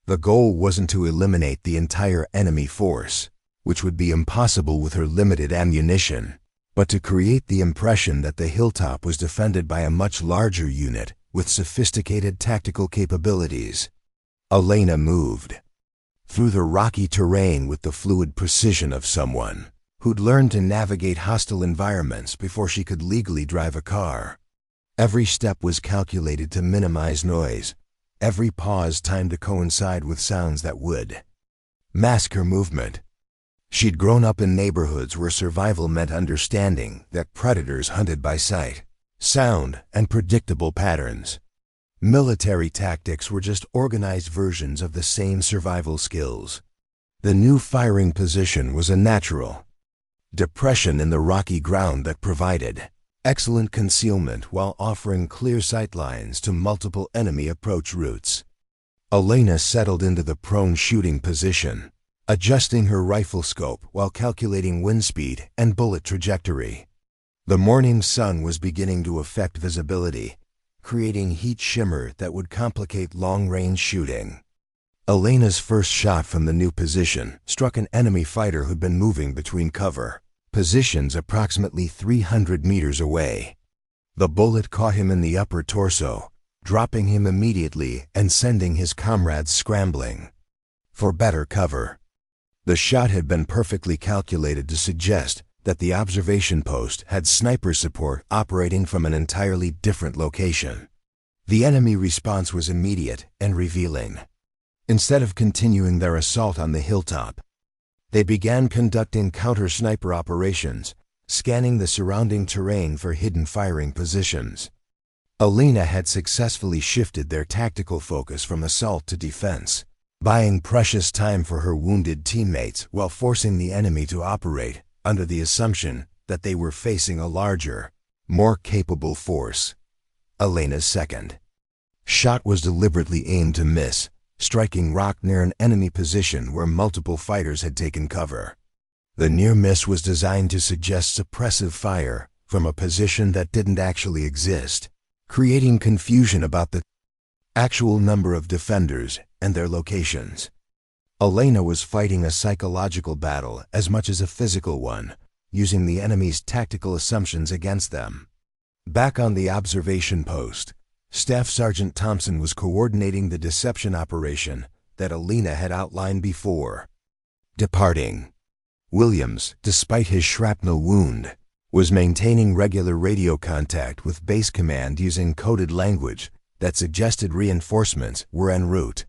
A: The goal wasn't to eliminate the entire enemy force, which would be impossible with her limited ammunition, but to create the impression that the hilltop was defended by a much larger unit with sophisticated tactical capabilities. Elena moved through the rocky terrain with the fluid precision of someone who'd learned to navigate hostile environments before she could legally drive a car. Every step was calculated to minimize noise, every pause timed to coincide with sounds that would mask her movement. She'd grown up in neighborhoods where survival meant understanding that predators hunted by sight, sound, and predictable patterns. Military tactics were just organized versions of the same survival skills. The new firing position was a natural depression in the rocky ground that provided excellent concealment while offering clear sight lines to multiple enemy approach routes. Elena settled into the prone shooting position, adjusting her rifle scope while calculating wind speed and bullet trajectory. The morning sun was beginning to affect visibility, creating heat shimmer that would complicate long-range shooting. Elena's first shot from the new position struck an enemy fighter who'd been moving between cover positions approximately 300 meters away. The bullet caught him in the upper torso, dropping him immediately and sending his comrades scrambling for better cover. The shot had been perfectly calculated to suggest that the observation post had sniper support operating from an entirely different location. The enemy response was immediate and revealing. Instead of continuing their assault on the hilltop, they began conducting counter-sniper operations, scanning the surrounding terrain for hidden firing positions. Elena had successfully shifted their tactical focus from assault to defense, buying precious time for her wounded teammates while forcing the enemy to operate under the assumption that they were facing a larger, more capable force. Elena's second shot was deliberately aimed to miss, striking rock near an enemy position where multiple fighters had taken cover. The near miss was designed to suggest suppressive fire from a position that didn't actually exist, creating confusion about the actual number of defenders and their locations. Elena was fighting a psychological battle as much as a physical one, using the enemy's tactical assumptions against them. Back on the observation post, Staff Sergeant Thompson was coordinating the deception operation that Elena had outlined before. Departing, Williams, despite his shrapnel wound, was maintaining regular radio contact with base command using coded language that suggested reinforcements were en route.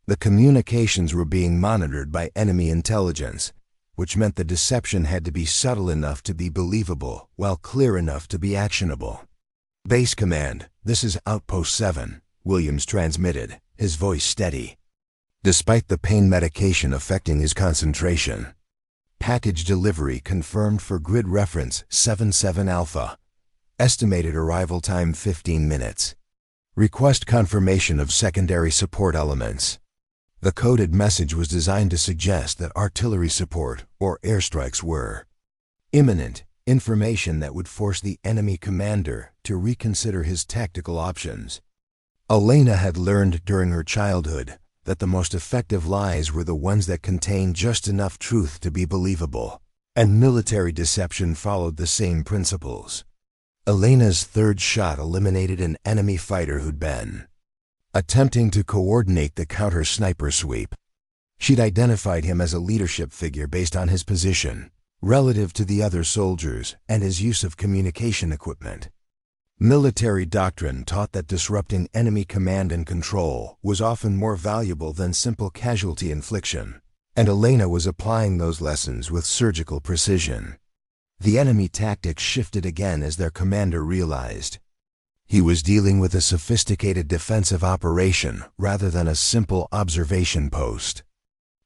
A: The communications were being monitored by enemy intelligence, which meant the deception had to be subtle enough to be believable while clear enough to be actionable. Base Command, this is Outpost 7, Williams transmitted, his voice steady. Despite the pain medication affecting his concentration, package delivery confirmed for grid reference 77 Alpha. Estimated arrival time 15 minutes. Request confirmation of secondary support elements. The coded message was designed to suggest that artillery support or airstrikes were imminent, information that would force the enemy commander to reconsider his tactical options. Elena had learned during her childhood that the most effective lies were the ones that contained just enough truth to be believable, and military deception followed the same principles. Elena's third shot eliminated an enemy fighter who'd been attempting to coordinate the counter-sniper sweep. She'd identified him as a leadership figure based on his position relative to the other soldiers and his use of communication equipment. Military doctrine taught that disrupting enemy command and control was often more valuable than simple casualty infliction, and Elena was applying those lessons with surgical precision. The enemy tactics shifted again as their commander realized He was dealing with a sophisticated defensive operation rather than a simple observation post.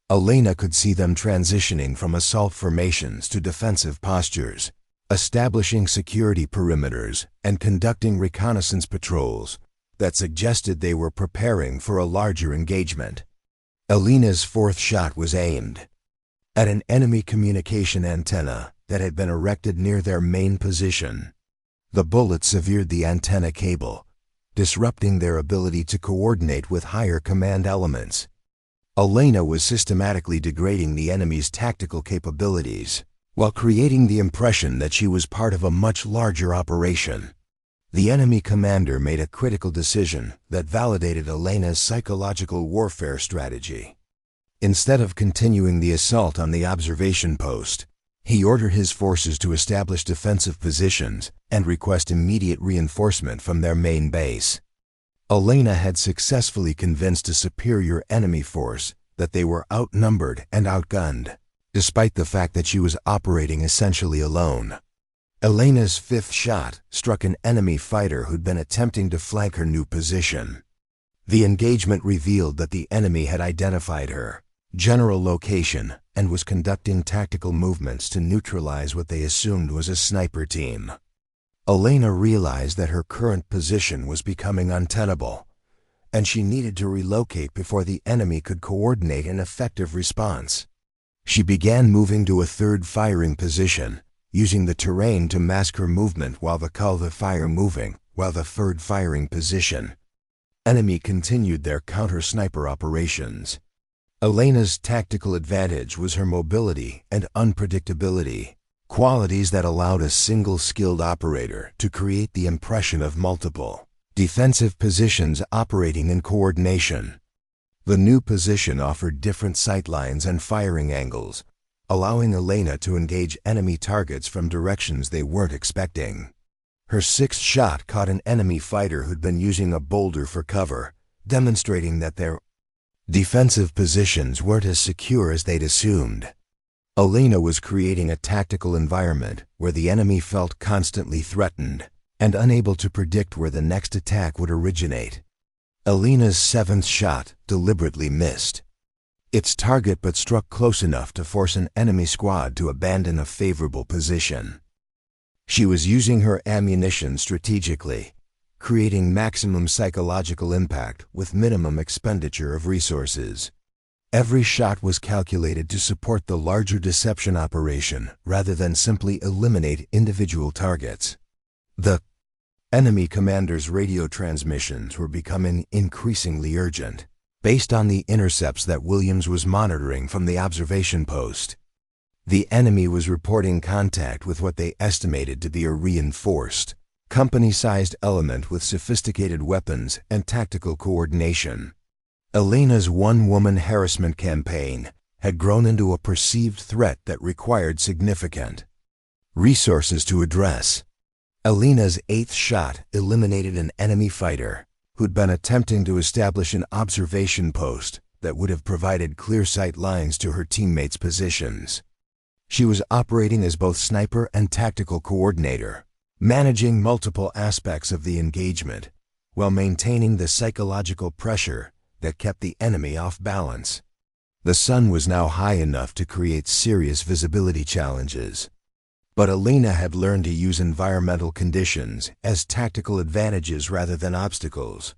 A: Elena could see them transitioning from assault formations to defensive postures, establishing security perimeters and conducting reconnaissance patrols that suggested they were preparing for a larger engagement. Elena's fourth shot was aimed at an enemy communication antenna that had been erected near their main position. The bullet severed the antenna cable, disrupting their ability to coordinate with higher command elements. Elena was systematically degrading the enemy's tactical capabilities, while creating the impression that she was part of a much larger operation. The enemy commander made a critical decision that validated Elena's psychological warfare strategy. Instead of continuing the assault on the observation post, he ordered his forces to establish defensive positions and request immediate reinforcement from their main base. Elena had successfully convinced a superior enemy force that they were outnumbered and outgunned, despite the fact that she was operating essentially alone. Elena's fifth shot struck an enemy fighter who'd been attempting to flank her new position. The engagement revealed that the enemy had identified her general location and was conducting tactical movements to neutralize what they assumed was a sniper team. Elena realized that her current position was becoming untenable, and she needed to relocate before the enemy could coordinate an effective response. She began moving to a third firing position, using the terrain to mask her movement while the third firing position. Enemy continued their counter-sniper operations. Elena's tactical advantage was her mobility and unpredictability, qualities that allowed a single skilled operator to create the impression of multiple defensive positions operating in coordination. The new position offered different sight lines and firing angles, allowing Elena to engage enemy targets from directions they weren't expecting. Her sixth shot caught an enemy fighter who'd been using a boulder for cover, demonstrating that their defensive positions weren't as secure as they'd assumed. Elena was creating a tactical environment where the enemy felt constantly threatened and unable to predict where the next attack would originate. Elena's seventh shot deliberately missed its target but struck close enough to force an enemy squad to abandon a favorable position. She was using her ammunition strategically, creating maximum psychological impact with minimum expenditure of resources. Every shot was calculated to support the larger deception operation rather than simply eliminate individual targets. The enemy commander's radio transmissions were becoming increasingly urgent, based on the intercepts that Williams was monitoring from the observation post. The enemy was reporting contact with what they estimated to be a reinforced, company-sized element with sophisticated weapons and tactical coordination. Elena's one-woman harassment campaign had grown into a perceived threat that required significant resources to address. Elena's eighth shot eliminated an enemy fighter who'd been attempting to establish an observation post that would have provided clear sight lines to her teammates' positions. She was operating as both sniper and tactical coordinator, managing multiple aspects of the engagement while maintaining the psychological pressure that kept the enemy off balance. The sun was now high enough to create serious visibility challenges, but Elena had learned to use environmental conditions as tactical advantages rather than obstacles.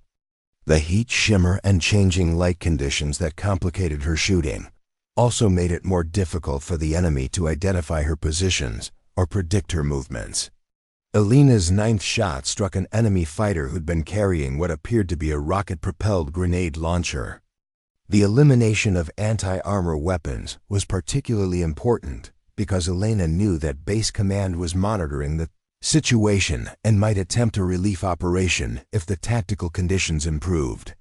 A: The heat, shimmer, and changing light conditions that complicated her shooting also made it more difficult for the enemy to identify her positions or predict her movements. Elena's ninth shot struck an enemy fighter who'd been carrying what appeared to be a rocket-propelled grenade launcher. The elimination of anti-armor weapons was particularly important because Elena knew that base command was monitoring the situation and might attempt a relief operation if the tactical conditions improved,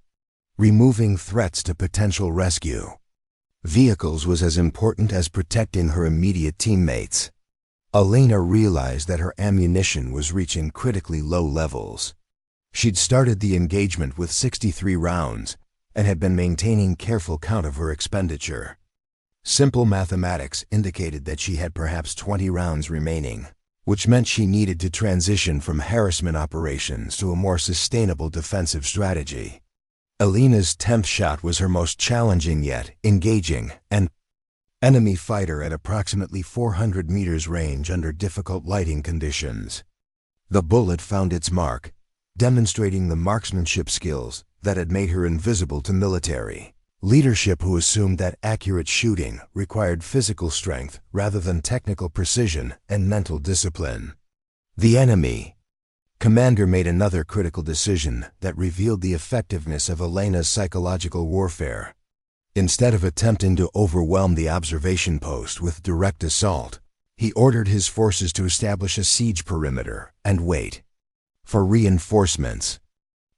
A: removing threats to potential rescue vehicles was as important as protecting her immediate teammates. Elena realized that her ammunition was reaching critically low levels. She'd started the engagement with 63 rounds and had been maintaining careful count of her expenditure. Simple mathematics indicated that she had perhaps 20 rounds remaining, which meant she needed to transition from harassment operations to a more sustainable defensive strategy. Elena's 10th shot was her most challenging yet engaging, an enemy fighter at approximately 400 meters range under difficult lighting conditions. The bullet found its mark, demonstrating the marksmanship skills that had made her invisible to military leadership who assumed that accurate shooting required physical strength rather than technical precision and mental discipline. The enemy commander made another critical decision that revealed the effectiveness of Elena's psychological warfare. Instead of attempting to overwhelm the observation post with direct assault, he ordered his forces to establish a siege perimeter and wait for reinforcements.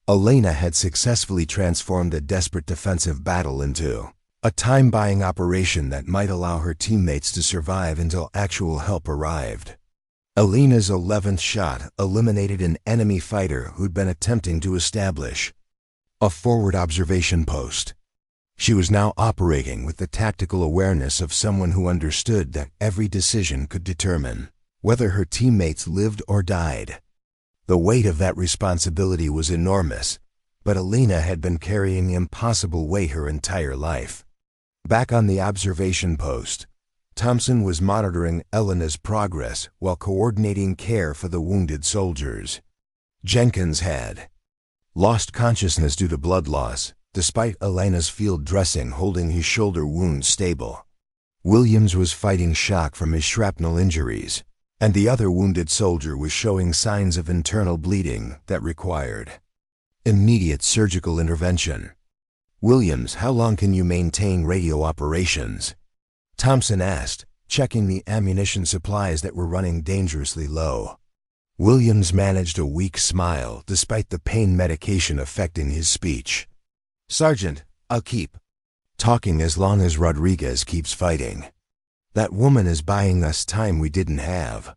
A: Elena had successfully transformed a desperate defensive battle into a time-buying operation that might allow her teammates to survive until actual help arrived. Elena's 11th shot eliminated an enemy fighter who'd been attempting to establish a forward observation post. She was now operating with the tactical awareness of someone who understood that every decision could determine whether her teammates lived or died. The weight of that responsibility was enormous, but Elena had been carrying the impossible weight her entire life. Back on the observation post, Thompson was monitoring Elena's progress while coordinating care for the wounded soldiers. Jenkins had lost consciousness due to blood loss, despite Elena's field dressing holding his shoulder wound stable. Williams was fighting shock from his shrapnel injuries, and the other wounded soldier was showing signs of internal bleeding that required immediate surgical intervention. "Williams, how long can you maintain radio operations?" Thompson asked, checking the ammunition supplies that were running dangerously low. Williams managed a weak smile despite the pain medication affecting his speech. "Sergeant, I'll keep talking as long as Rodriguez keeps fighting. That woman is buying us time we didn't have."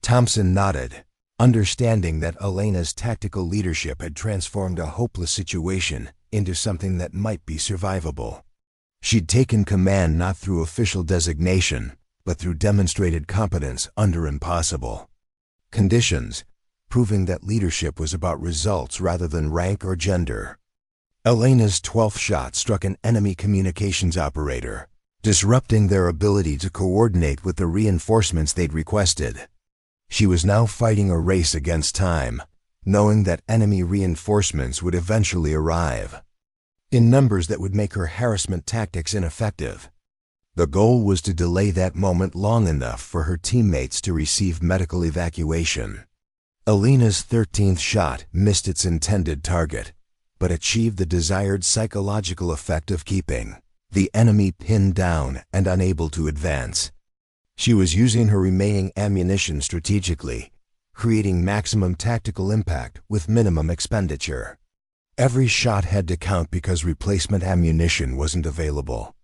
A: Thompson nodded, understanding that Elena's tactical leadership had transformed a hopeless situation into something that might be survivable. She'd taken command not through official designation, but through demonstrated competence under impossible conditions, proving that leadership was about results rather than rank or gender. Elena's 12th shot struck an enemy communications operator, disrupting their ability to coordinate with the reinforcements they'd requested. She was now fighting a race against time, knowing that enemy reinforcements would eventually arrive, in numbers that would make her harassment tactics ineffective. The goal was to delay that moment long enough for her teammates to receive medical evacuation. Elena's 13th shot missed its intended target, but achieved the desired psychological effect of keeping the enemy pinned down and unable to advance. She was using her remaining ammunition strategically, creating maximum tactical impact with minimum expenditure. Every shot had to count because replacement ammunition wasn't available.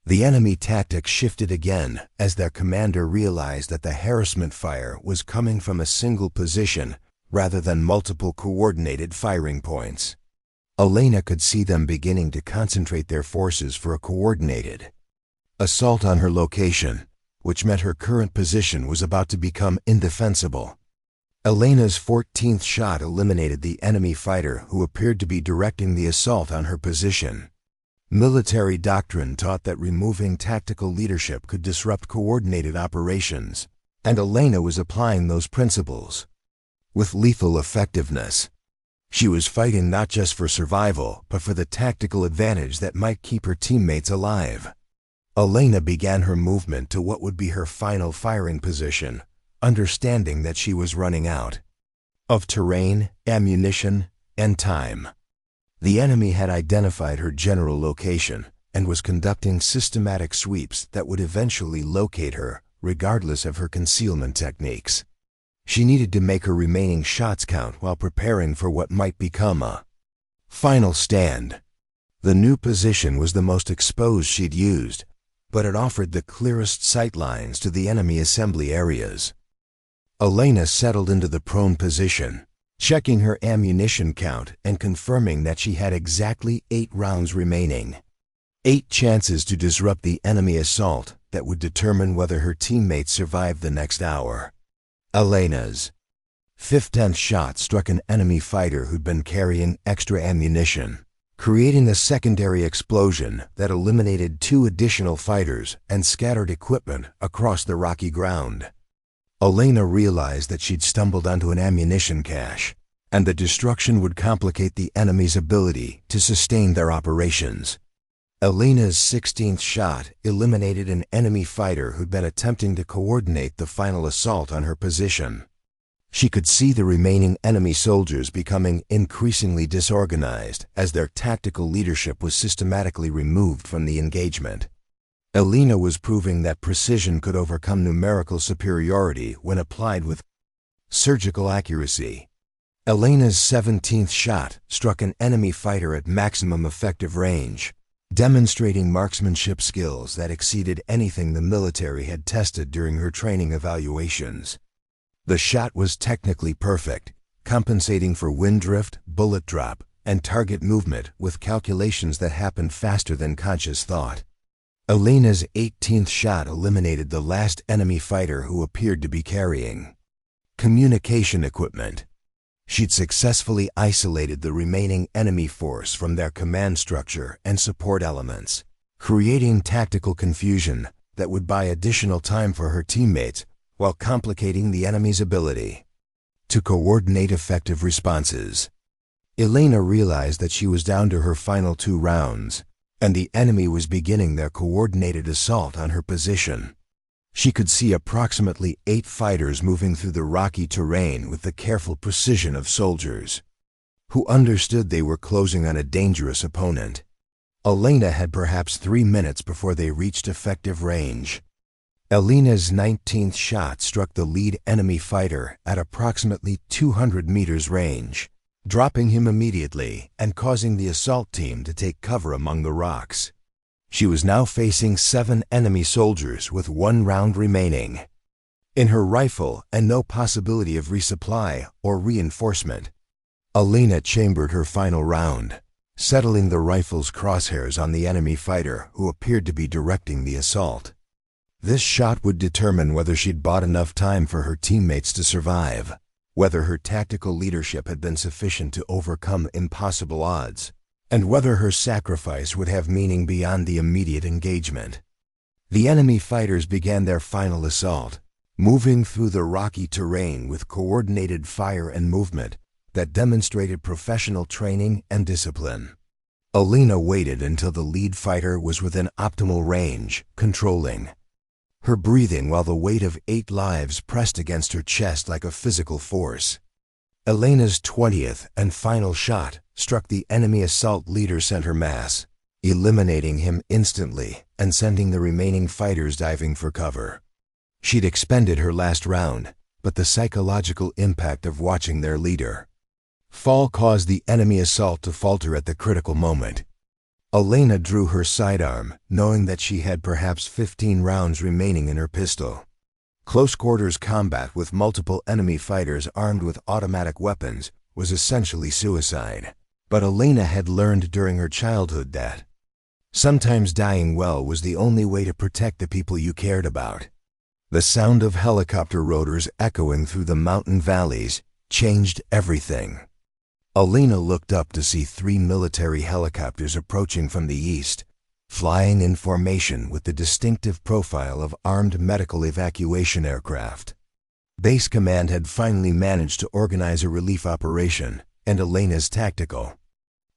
A: The enemy tactic shifted again as their commander realized that the harassment fire was coming from a single position rather than multiple coordinated firing points. Elena could see them beginning to concentrate their forces for a coordinated assault on her location, which meant her current position was about to become indefensible. Elena's 14th shot eliminated the enemy fighter who appeared to be directing the assault on her position. Military doctrine taught that removing tactical leadership could disrupt coordinated operations, and Elena was applying those principles with lethal effectiveness. She was fighting not just for survival, but for the tactical advantage that might keep her teammates alive. Elena began her movement to what would be her final firing position, understanding that she was running out of terrain, ammunition, and time. The enemy had identified her general location and was conducting systematic sweeps that would eventually locate her, regardless of her concealment techniques. She needed to make her remaining shots count while preparing for what might become a final stand. The new position was the most exposed she'd used, but it offered the clearest sight lines to the enemy assembly areas. Elena settled into the prone position, checking her ammunition count and confirming that she had exactly 8 rounds remaining. 8 chances to disrupt the enemy assault that would determine whether her teammates survived the next hour. Elena's 15th shot struck an enemy fighter who'd been carrying extra ammunition, creating a secondary explosion that eliminated 2 additional fighters and scattered equipment across the rocky ground. Elena realized that she'd stumbled onto an ammunition cache, and the destruction would complicate the enemy's ability to sustain their operations. Elena's 16th shot eliminated an enemy fighter who'd been attempting to coordinate the final assault on her position. She could see the remaining enemy soldiers becoming increasingly disorganized as their tactical leadership was systematically removed from the engagement. Elena was proving that precision could overcome numerical superiority when applied with surgical accuracy. Elena's 17th shot struck an enemy fighter at maximum effective range, demonstrating marksmanship skills that exceeded anything the military had tested during her training evaluations. The shot was technically perfect, compensating for wind drift, bullet drop, and target movement with calculations that happened faster than conscious thought. Elena's 18th shot eliminated the last enemy fighter who appeared to be carrying communication equipment. She'd successfully isolated the remaining enemy force from their command structure and support elements, creating tactical confusion that would buy additional time for her teammates while complicating the enemy's ability to coordinate effective responses. Elena realized that she was down to her final 2 rounds, and the enemy was beginning their coordinated assault on her position. She could see approximately 8 fighters moving through the rocky terrain with the careful precision of soldiers who understood they were closing on a dangerous opponent. Elena had perhaps 3 minutes before they reached effective range. Elena's 19th shot struck the lead enemy fighter at approximately 200 meters range, dropping him immediately and causing the assault team to take cover among the rocks. She was now facing 7 enemy soldiers with 1 round remaining in her rifle and no possibility of resupply or reinforcement. Elena chambered her final round, settling the rifle's crosshairs on the enemy fighter who appeared to be directing the assault. This shot would determine whether she'd bought enough time for her teammates to survive, whether her tactical leadership had been sufficient to overcome impossible odds, and whether her sacrifice would have meaning beyond the immediate engagement. The enemy fighters began their final assault, moving through the rocky terrain with coordinated fire and movement that demonstrated professional training and discipline. Elena waited until the lead fighter was within optimal range, controlling her breathing while the weight of 8 lives pressed against her chest like a physical force. Elena's 20th and final shot struck the enemy assault leader center mass, eliminating him instantly and sending the remaining fighters diving for cover. She'd expended her last round, but the psychological impact of watching their leader fall caused the enemy assault to falter at the critical moment. Elena drew her sidearm, knowing that she had perhaps 15 rounds remaining in her pistol. Close-quarters combat with multiple enemy fighters armed with automatic weapons was essentially suicide. But Elena had learned during her childhood that sometimes dying well was the only way to protect the people you cared about. The sound of helicopter rotors echoing through the mountain valleys changed everything. Elena looked up to see 3 military helicopters approaching from the east, flying in formation with the distinctive profile of armed medical evacuation aircraft. Base Command had finally managed to organize a relief operation, and Elena's tactical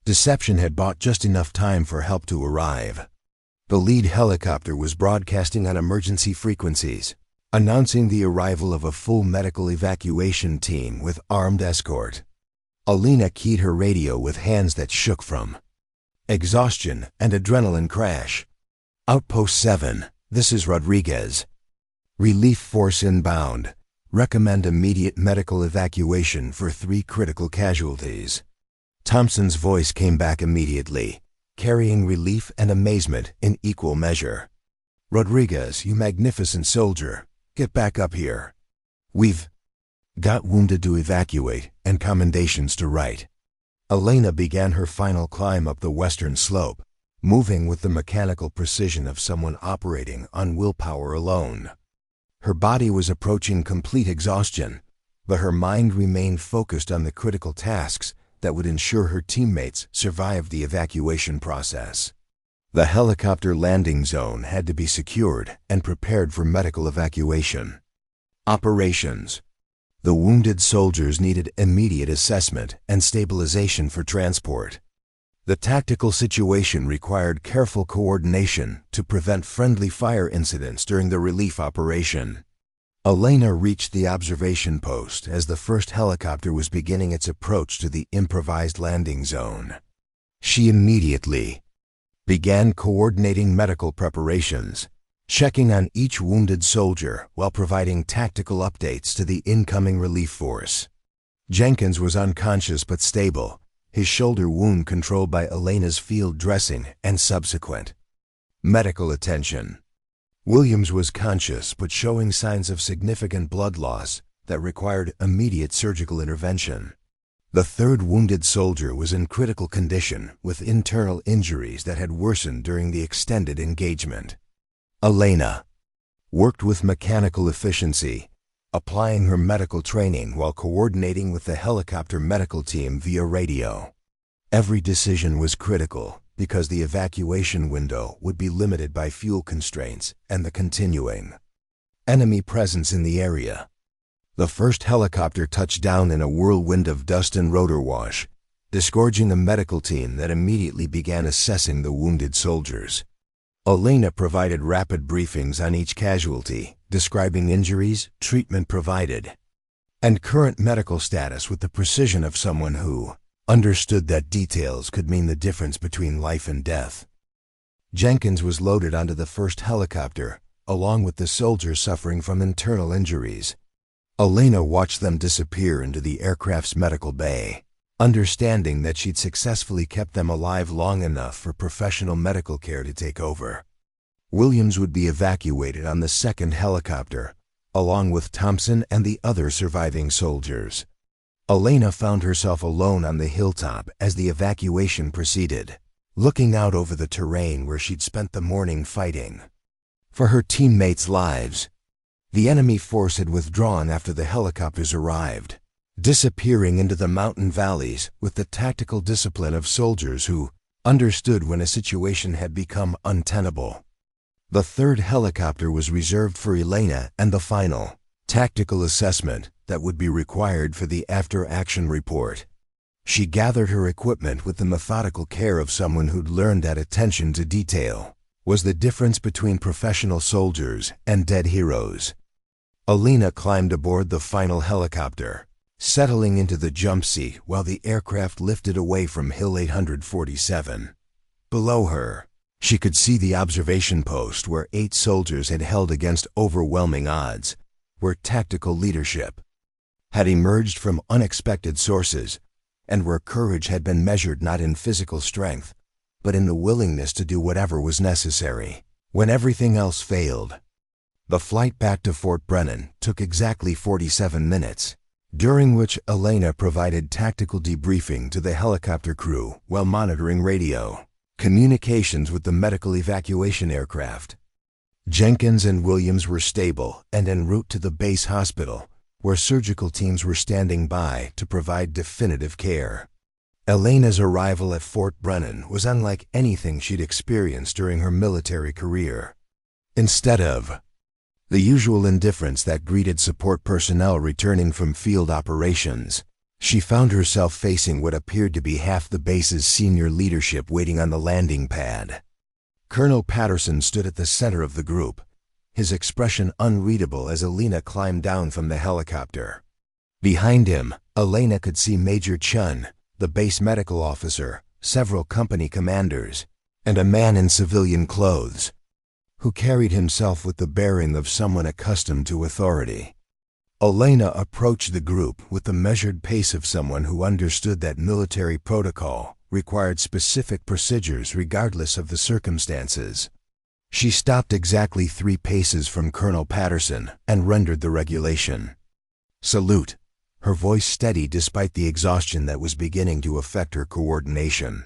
A: deception had bought just enough time for help to arrive. The lead helicopter was broadcasting on emergency frequencies, announcing the arrival of a full medical evacuation team with armed escort. Elena keyed her radio with hands that shook from exhaustion and adrenaline crash. Outpost 7, this is Rodriguez. Relief force inbound. Recommend immediate medical evacuation for 3 critical casualties. Thompson's voice came back immediately, carrying relief and amazement in equal measure. Rodriguez, you magnificent soldier, get back up here. We've got wounded to evacuate and commendations to write. Elena began her final climb up the western slope, moving with the mechanical precision of someone operating on willpower alone. Her body was approaching complete exhaustion, but her mind remained focused on the critical tasks that would ensure her teammates survived the evacuation process. The helicopter landing zone had to be secured and prepared for medical evacuation. Operations. The wounded soldiers needed immediate assessment and stabilization for transport. The tactical situation required careful coordination to prevent friendly fire incidents during the relief operation. Elena reached the observation post as the first helicopter was beginning its approach to the improvised landing zone. She immediately began coordinating medical preparations, checking on each wounded soldier while providing tactical updates to the incoming relief force. Jenkins was unconscious but stable, his shoulder wound controlled by Elena's field dressing and subsequent medical attention. Williams was conscious but showing signs of significant blood loss that required immediate surgical intervention. The third wounded soldier was in critical condition with internal injuries that had worsened during the extended engagement. Elena worked with mechanical efficiency, applying her medical training while coordinating with the helicopter medical team via radio. Every decision was critical because the evacuation window would be limited by fuel constraints and the continuing enemy presence in the area. The first helicopter touched down in a whirlwind of dust and rotor wash, disgorging a medical team that immediately began assessing the wounded soldiers. Elena provided rapid briefings on each casualty, describing injuries, treatment provided, and current medical status with the precision of someone who understood that details could mean the difference between life and death. Jenkins was loaded onto the first helicopter, along with the soldiers suffering from internal injuries. Elena watched them disappear into the aircraft's medical bay, understanding that she'd successfully kept them alive long enough for professional medical care to take over. Williams would be evacuated on the second helicopter, along with Thompson and the other surviving soldiers. Elena found herself alone on the hilltop as the evacuation proceeded, looking out over the terrain where she'd spent the morning fighting for her teammates' lives. The enemy force had withdrawn after the helicopters arrived, disappearing into the mountain valleys with the tactical discipline of soldiers who understood when a situation had become untenable. The third helicopter was reserved for Elena and the final tactical assessment that would be required for the after-action report. She gathered her equipment with the methodical care of someone who'd learned that attention to detail was the difference between professional soldiers and dead heroes. Elena climbed aboard the final helicopter, settling into the jump seat while the aircraft lifted away from Hill 847. Below her, she could see the observation post where 8 soldiers had held against overwhelming odds, where tactical leadership had emerged from unexpected sources, and where courage had been measured not in physical strength, but in the willingness to do whatever was necessary when everything else failed. The flight back to Fort Brennan took exactly 47 minutes, during which Elena provided tactical debriefing to the helicopter crew while monitoring radio communications with the medical evacuation aircraft. Jenkins and Williams were stable and en route to the base hospital, where surgical teams were standing by to provide definitive care. Elena's arrival at Fort Brennan was unlike anything she'd experienced during her military career. Instead of the usual indifference that greeted support personnel returning from field operations, she found herself facing what appeared to be half the base's senior leadership waiting on the landing pad. Colonel Patterson stood at the center of the group, his expression unreadable as Elena climbed down from the helicopter. Behind him, Elena could see Major Chun, the base medical officer, several company commanders, and a man in civilian clothes, who carried himself with the bearing of someone accustomed to authority. Elena approached the group with the measured pace of someone who understood that military protocol required specific procedures regardless of the circumstances. She stopped exactly 3 paces from Colonel Patterson and rendered the regulation salute, her voice steady despite the exhaustion that was beginning to affect her coordination.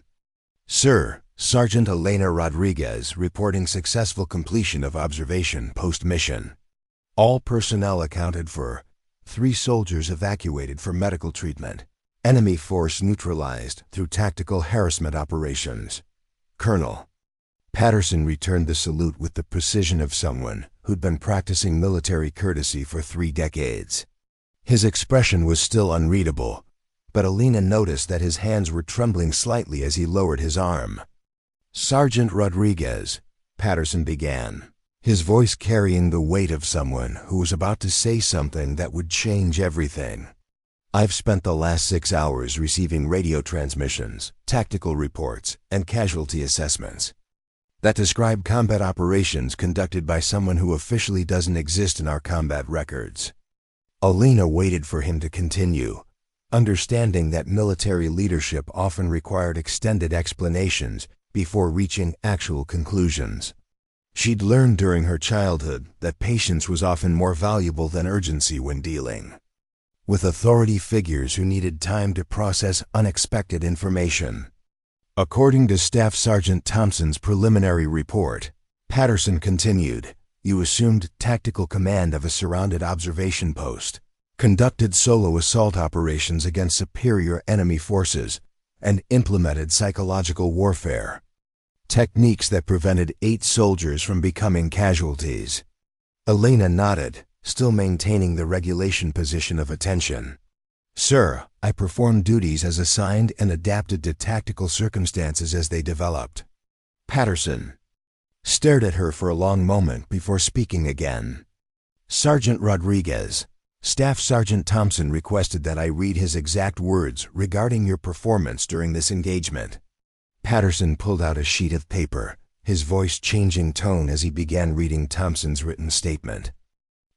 A: "Sir, Sergeant Elena Rodriguez reporting successful completion of observation post-mission." All personnel accounted for. 3 soldiers evacuated for medical treatment. Enemy force neutralized through tactical harassment operations. Colonel. Patterson returned the salute with the precision of someone who'd been practicing military courtesy for 3 decades. His expression was still unreadable, but Elena noticed that his hands were trembling slightly as he lowered his arm. Sergeant Rodriguez, Patterson began, his voice carrying the weight of someone who was about to say something that would change everything. I've spent the last 6 hours receiving radio transmissions, tactical reports, and casualty assessments that describe combat operations conducted by someone who officially doesn't exist in our combat records. Elena waited for him to continue, understanding that military leadership often required extended explanations before reaching actual conclusions. She'd learned during her childhood that patience was often more valuable than urgency when dealing with authority figures who needed time to process unexpected information. According to Staff Sergeant Thompson's preliminary report, Patterson continued, you assumed tactical command of a surrounded observation post, conducted solo assault operations against superior enemy forces, and implemented psychological warfare. Techniques that prevented 8 soldiers from becoming casualties. Elena nodded, still maintaining the regulation position of attention. Sir, I performed duties as assigned and adapted to tactical circumstances as they developed. Patterson stared at her for a long moment before speaking again. Sergeant Rodriguez, Staff Sergeant Thompson requested that I read his exact words regarding your performance during this engagement. Patterson pulled out a sheet of paper, his voice changing tone as he began reading Thompson's written statement.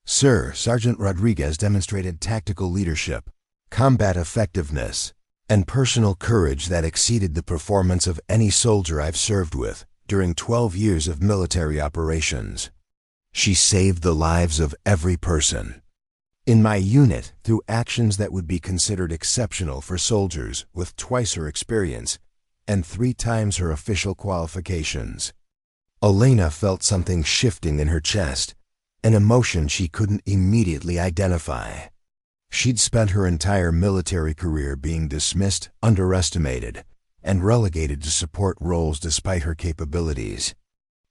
A: Sir, Sergeant Rodriguez demonstrated tactical leadership, combat effectiveness, and personal courage that exceeded the performance of any soldier I've served with during 12 years of military operations. She saved the lives of every person in my unit through actions that would be considered exceptional for soldiers with twice her experience and 3 times her official qualifications. Elena felt something shifting in her chest, an emotion she couldn't immediately identify. She'd spent her entire military career being dismissed, underestimated, and relegated to support roles despite her capabilities.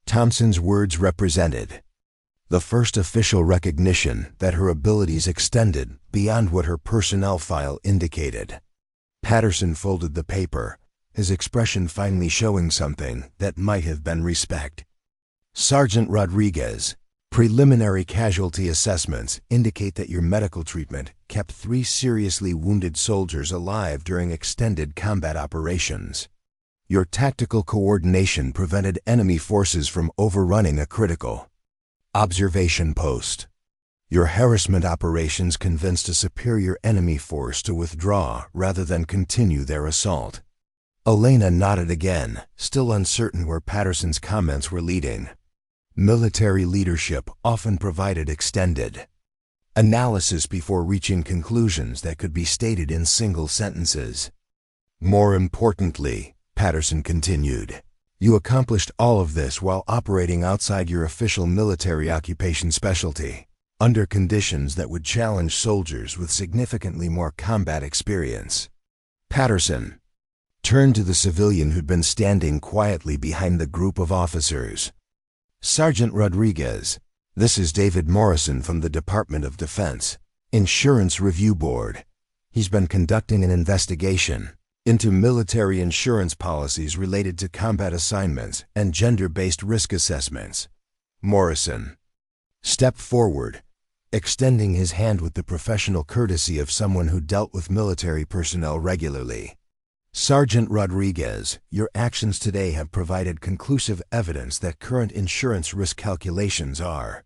A: Thompson's words represented the first official recognition that her abilities extended beyond what her personnel file indicated. Patterson folded the paper, his expression finally showing something that might have been respect. Sergeant Rodriguez, preliminary casualty assessments indicate that your medical treatment kept 3 seriously wounded soldiers alive during extended combat operations. Your tactical coordination prevented enemy forces from overrunning a critical observation post. Your harassment operations convinced a superior enemy force to withdraw rather than continue their assault. Elena nodded again, still uncertain where Patterson's comments were leading. Military leadership often provided extended analysis before reaching conclusions that could be stated in single sentences. More importantly, Patterson continued, you accomplished all of this while operating outside your official military occupation specialty, under conditions that would challenge soldiers with significantly more combat experience. Patterson turned to the civilian who'd been standing quietly behind the group of officers. Sergeant Rodriguez, this is David Morrison from the Department of Defense, Insurance Review Board. He's been conducting an investigation into military insurance policies related to combat assignments and gender-based risk assessments. Morrison stepped forward, extending his hand with the professional courtesy of someone who dealt with military personnel regularly. Sergeant Rodriguez, your actions today have provided conclusive evidence that current insurance risk calculations are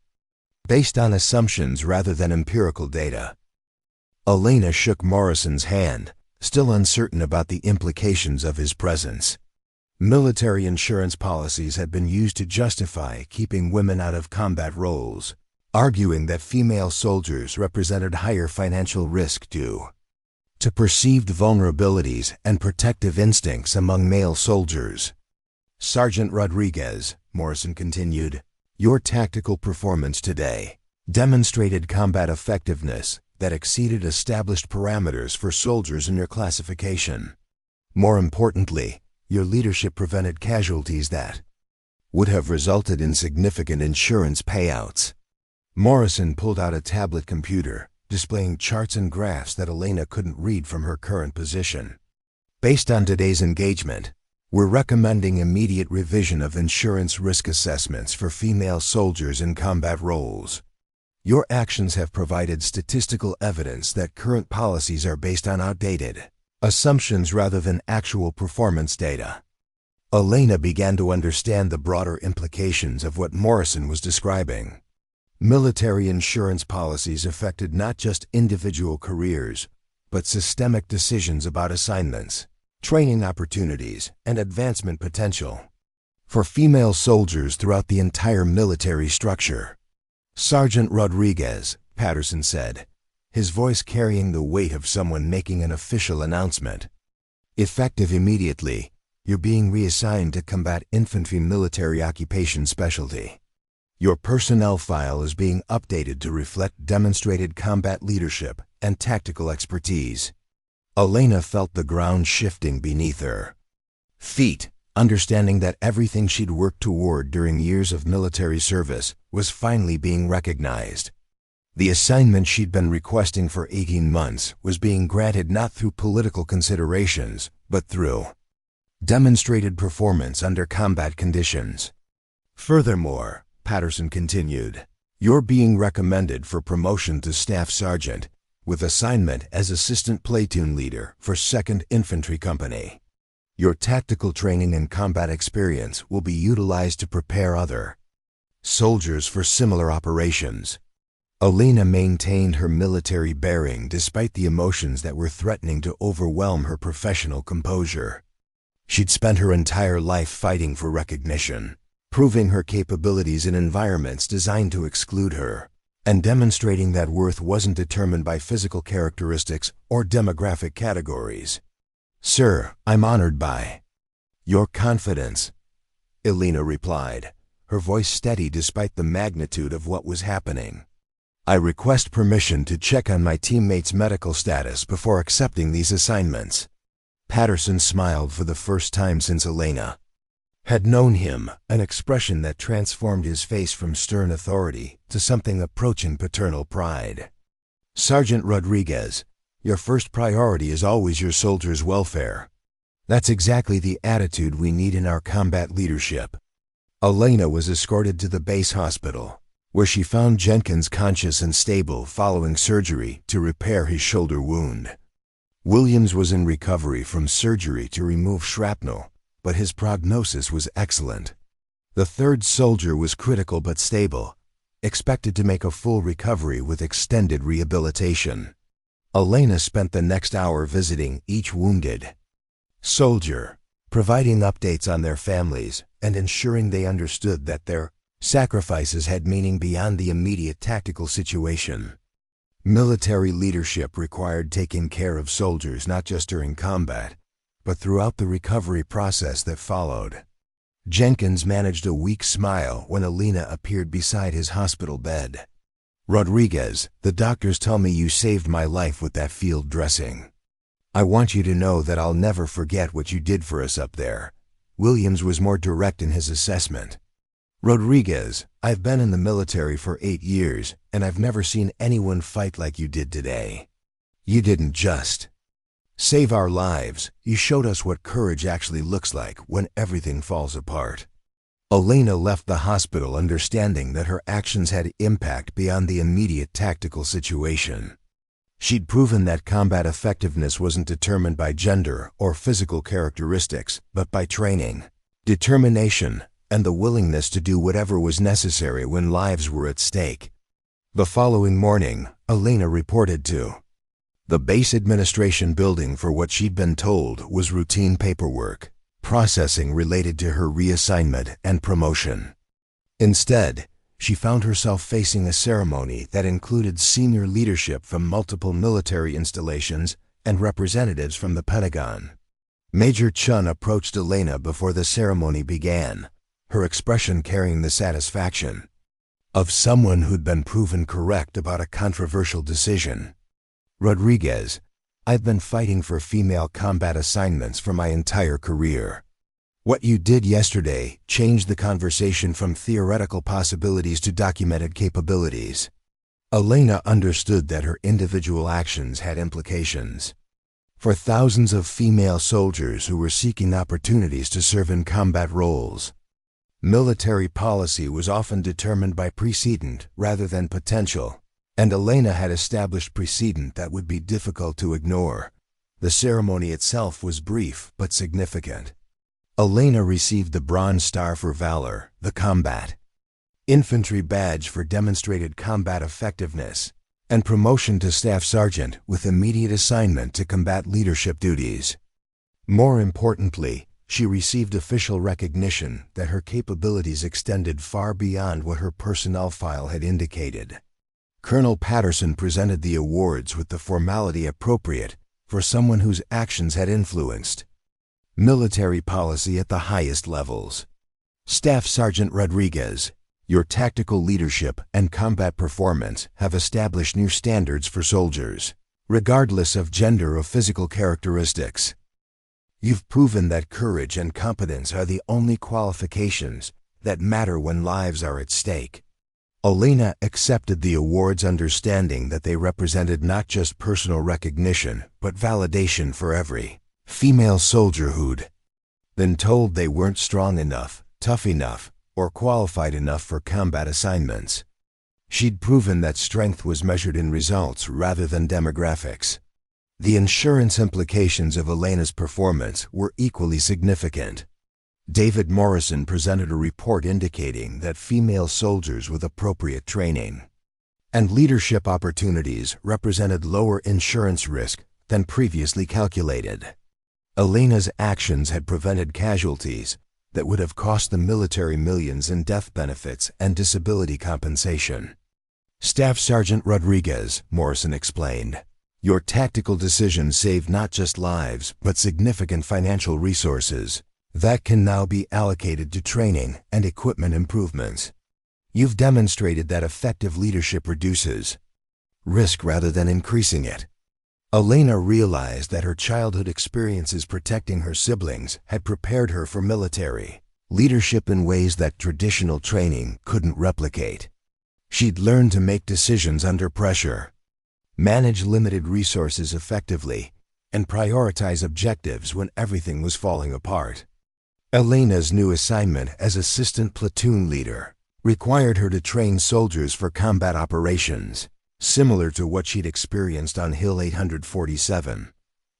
A: based on assumptions rather than empirical data. Elena shook Morrison's hand, still uncertain about the implications of his presence. Military insurance policies had been used to justify keeping women out of combat roles, arguing that female soldiers represented higher financial risk due to perceived vulnerabilities and protective instincts among male soldiers. Sergeant Rodriguez, Morrison continued, your tactical performance today demonstrated combat effectiveness that exceeded established parameters for soldiers in your classification. More importantly, your leadership prevented casualties that would have resulted in significant insurance payouts. Morrison pulled out a tablet computer, displaying charts and graphs that Elena couldn't read from her current position. Based on today's engagement, we're recommending immediate revision of insurance risk assessments for female soldiers in combat roles. Your actions have provided statistical evidence that current policies are based on outdated assumptions rather than actual performance data. Elena began to understand the broader implications of what Morrison was describing. Military insurance policies affected not just individual careers, but systemic decisions about assignments, training opportunities, and advancement potential for female soldiers throughout the entire military structure. Sergeant Rodriguez, Patterson said, his voice carrying the weight of someone making an official announcement. Effective immediately, you're being reassigned to Combat Infantry Military Occupation Specialty. Your personnel file is being updated to reflect demonstrated combat leadership and tactical expertise. Elena felt the ground shifting beneath her feet, understanding that everything she'd worked toward during years of military service was finally being recognized. The assignment she'd been requesting for 18 months was being granted not through political considerations, but through demonstrated performance under combat conditions. Furthermore, Patterson continued, you're being recommended for promotion to Staff Sergeant, with assignment as Assistant Platoon Leader for 2nd Infantry Company. Your tactical training and combat experience will be utilized to prepare other soldiers for similar operations. Elena maintained her military bearing despite the emotions that were threatening to overwhelm her professional composure. She'd spent her entire life fighting for recognition, proving her capabilities in environments designed to exclude her, and demonstrating that worth wasn't determined by physical characteristics or demographic categories. Sir, I'm honored by your confidence, Elena replied, her voice steady despite the magnitude of what was happening. I request permission to check on my teammates' medical status before accepting these assignments. Patterson smiled for the first time since Elena had known him, an expression that transformed his face from stern authority to something approaching paternal pride. Sergeant Rodriguez, your first priority is always your soldiers' welfare. That's exactly the attitude we need in our combat leadership. Elena was escorted to the base hospital, where she found Jenkins conscious and stable following surgery to repair his shoulder wound. Williams was in recovery from surgery to remove shrapnel, but his prognosis was excellent. The third soldier was critical but stable, expected to make a full recovery with extended rehabilitation. Elena spent the next hour visiting each wounded soldier, providing updates on their families and ensuring they understood that their sacrifices had meaning beyond the immediate tactical situation. Military leadership required taking care of soldiers not just during combat, but throughout the recovery process that followed. Jenkins managed a weak smile when Elena appeared beside his hospital bed. Rodriguez, the doctors tell me you saved my life with that field dressing. I want you to know that I'll never forget what you did for us up there. Williams was more direct in his assessment. Rodriguez, I've been in the military for 8 years, and I've never seen anyone fight like you did today. You didn't just save our lives, you showed us what courage actually looks like when everything falls apart. Elena left the hospital understanding that her actions had impact beyond the immediate tactical situation. She'd proven that combat effectiveness wasn't determined by gender or physical characteristics, but by training, determination, and the willingness to do whatever was necessary when lives were at stake. The following morning, Elena reported to the base administration building for what she'd been told was routine paperwork, processing related to her reassignment and promotion. Instead, she found herself facing a ceremony that included senior leadership from multiple military installations and representatives from the Pentagon. Major Chun approached Elena before the ceremony began, her expression carrying the satisfaction of someone who'd been proven correct about a controversial decision. Rodriguez, I've been fighting for female combat assignments for my entire career. What you did yesterday changed the conversation from theoretical possibilities to documented capabilities. Elena understood that her individual actions had implications for thousands of female soldiers who were seeking opportunities to serve in combat roles. Military policy was often determined by precedent rather than potential, and Elena had established precedent that would be difficult to ignore. The ceremony itself was brief but significant. Elena received the Bronze Star for Valor, the Combat Infantry Badge for demonstrated combat effectiveness, and promotion to Staff Sergeant with immediate assignment to combat leadership duties. More importantly, she received official recognition that her capabilities extended far beyond what her personnel file had indicated. Colonel Patterson presented the awards with the formality appropriate for someone whose actions had influenced military policy at the highest levels. Staff Sergeant Rodriguez, your tactical leadership and combat performance have established new standards for soldiers, regardless of gender or physical characteristics. You've proven that courage and competence are the only qualifications that matter when lives are at stake. Elena accepted the awards, understanding that they represented not just personal recognition, but validation for every female soldier who'd been told they weren't strong enough, tough enough, or qualified enough for combat assignments. She'd proven that strength was measured in results rather than demographics. The insurance implications of Elena's performance were equally significant. David Morrison presented a report indicating that female soldiers with appropriate training and leadership opportunities represented lower insurance risk than previously calculated. Elena's actions had prevented casualties that would have cost the military millions in death benefits and disability compensation. Staff Sergeant Rodriguez, Morrison explained, your tactical decisions saved not just lives, but significant financial resources that can now be allocated to training and equipment improvements. You've demonstrated that effective leadership reduces risk rather than increasing it. Elena realized that her childhood experiences protecting her siblings had prepared her for military leadership in ways that traditional training couldn't replicate. She'd learned to make decisions under pressure, manage limited resources effectively, and prioritize objectives when everything was falling apart. Elena's new assignment as assistant platoon leader required her to train soldiers for combat operations, similar to what she'd experienced on Hill 847.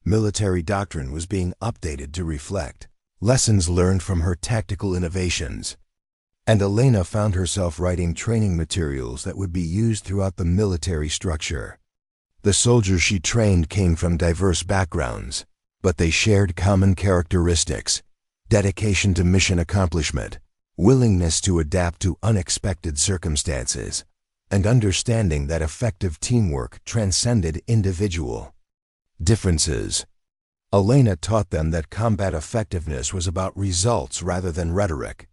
A: Military doctrine was being updated to reflect lessons learned from her tactical innovations, and Elena found herself writing training materials that would be used throughout the military structure. The soldiers she trained came from diverse backgrounds, but they shared common characteristics: dedication to mission accomplishment, willingness to adapt to unexpected circumstances, and understanding that effective teamwork transcended individual differences. Elena taught them that combat effectiveness was about results rather than rhetoric.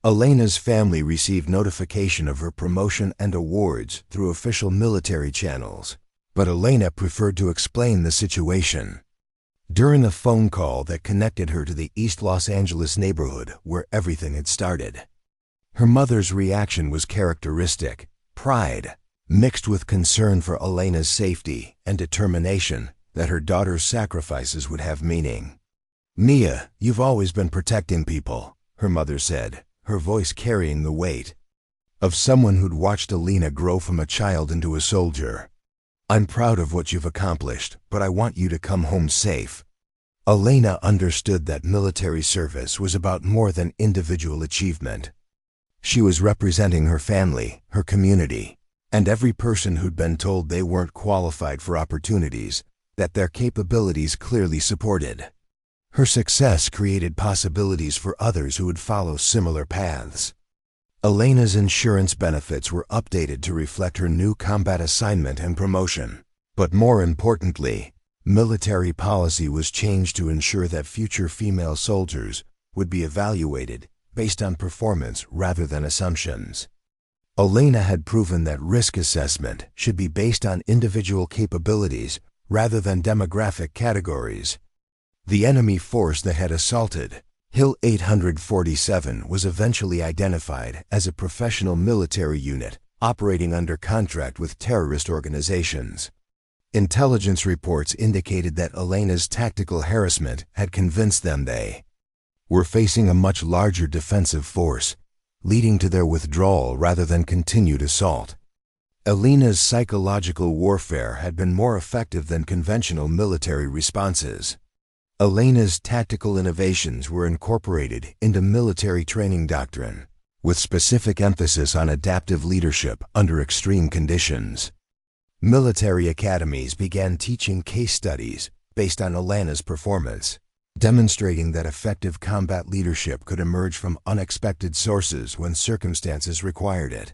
A: Elena's family received notification of her promotion and awards through official military channels, but Elena preferred to explain the situation during a phone call that connected her to the East Los Angeles neighborhood where everything had started. Her mother's reaction was characteristic: pride, mixed with concern for Elena's safety and determination that her daughter's sacrifices would have meaning. "Mia, you've always been protecting people," her mother said, her voice carrying the weight of someone who'd watched Elena grow from a child into a soldier. "I'm proud of what you've accomplished, but I want you to come home safe." Elena understood that military service was about more than individual achievement. She was representing her family, her community, and every person who'd been told they weren't qualified for opportunities that their capabilities clearly supported. Her success created possibilities for others who would follow similar paths. Elena's insurance benefits were updated to reflect her new combat assignment and promotion. But more importantly, military policy was changed to ensure that future female soldiers would be evaluated based on performance rather than assumptions. Elena had proven that risk assessment should be based on individual capabilities rather than demographic categories. The enemy force that had assaulted Hill 847 was eventually identified as a professional military unit operating under contract with terrorist organizations. Intelligence reports indicated that Elena's tactical harassment had convinced them they were facing a much larger defensive force, leading to their withdrawal rather than continued assault. Elena's psychological warfare had been more effective than conventional military responses. Elena's tactical innovations were incorporated into military training doctrine, with specific emphasis on adaptive leadership under extreme conditions. Military academies began teaching case studies based on Elena's performance, demonstrating that effective combat leadership could emerge from unexpected sources when circumstances required it.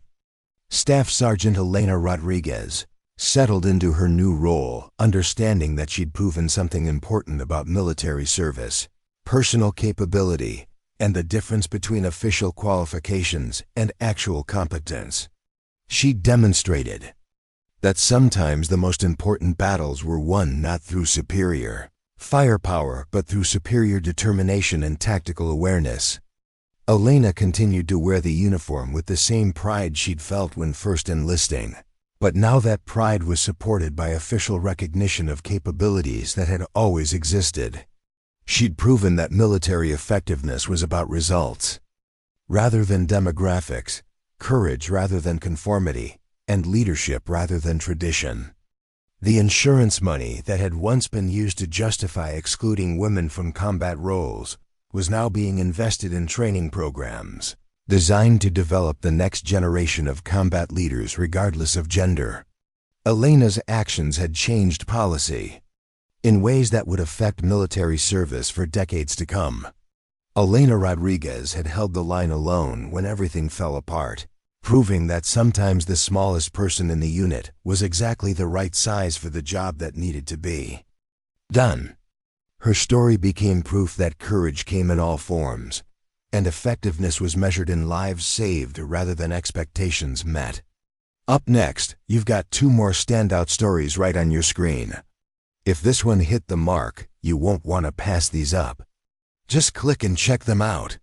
A: Staff Sergeant Elena Rodriguez settled into her new role, understanding that she'd proven something important about military service, personal capability, and the difference between official qualifications and actual competence. She demonstrated that sometimes the most important battles were won not through superior firepower but through superior determination and tactical awareness. Elena continued to wear the uniform with the same pride she'd felt when first enlisting, but now that pride was supported by official recognition of capabilities that had always existed. She'd proven that military effectiveness was about results rather than demographics, courage rather than conformity, and leadership rather than tradition. The insurance money that had once been used to justify excluding women from combat roles was now being invested in training programs designed to develop the next generation of combat leaders regardless of gender. Elena's actions had changed policy in ways that would affect military service for decades to come. Elena Rodriguez had held the line alone when everything fell apart, proving that sometimes the smallest person in the unit was exactly the right size for the job that needed to be done. Her story became proof that courage came in all forms, and effectiveness was measured in lives saved rather than expectations met. Up next, you've got 2 more standout stories right on your screen. If this one hit the mark, you won't want to pass these up. Just click and check them out.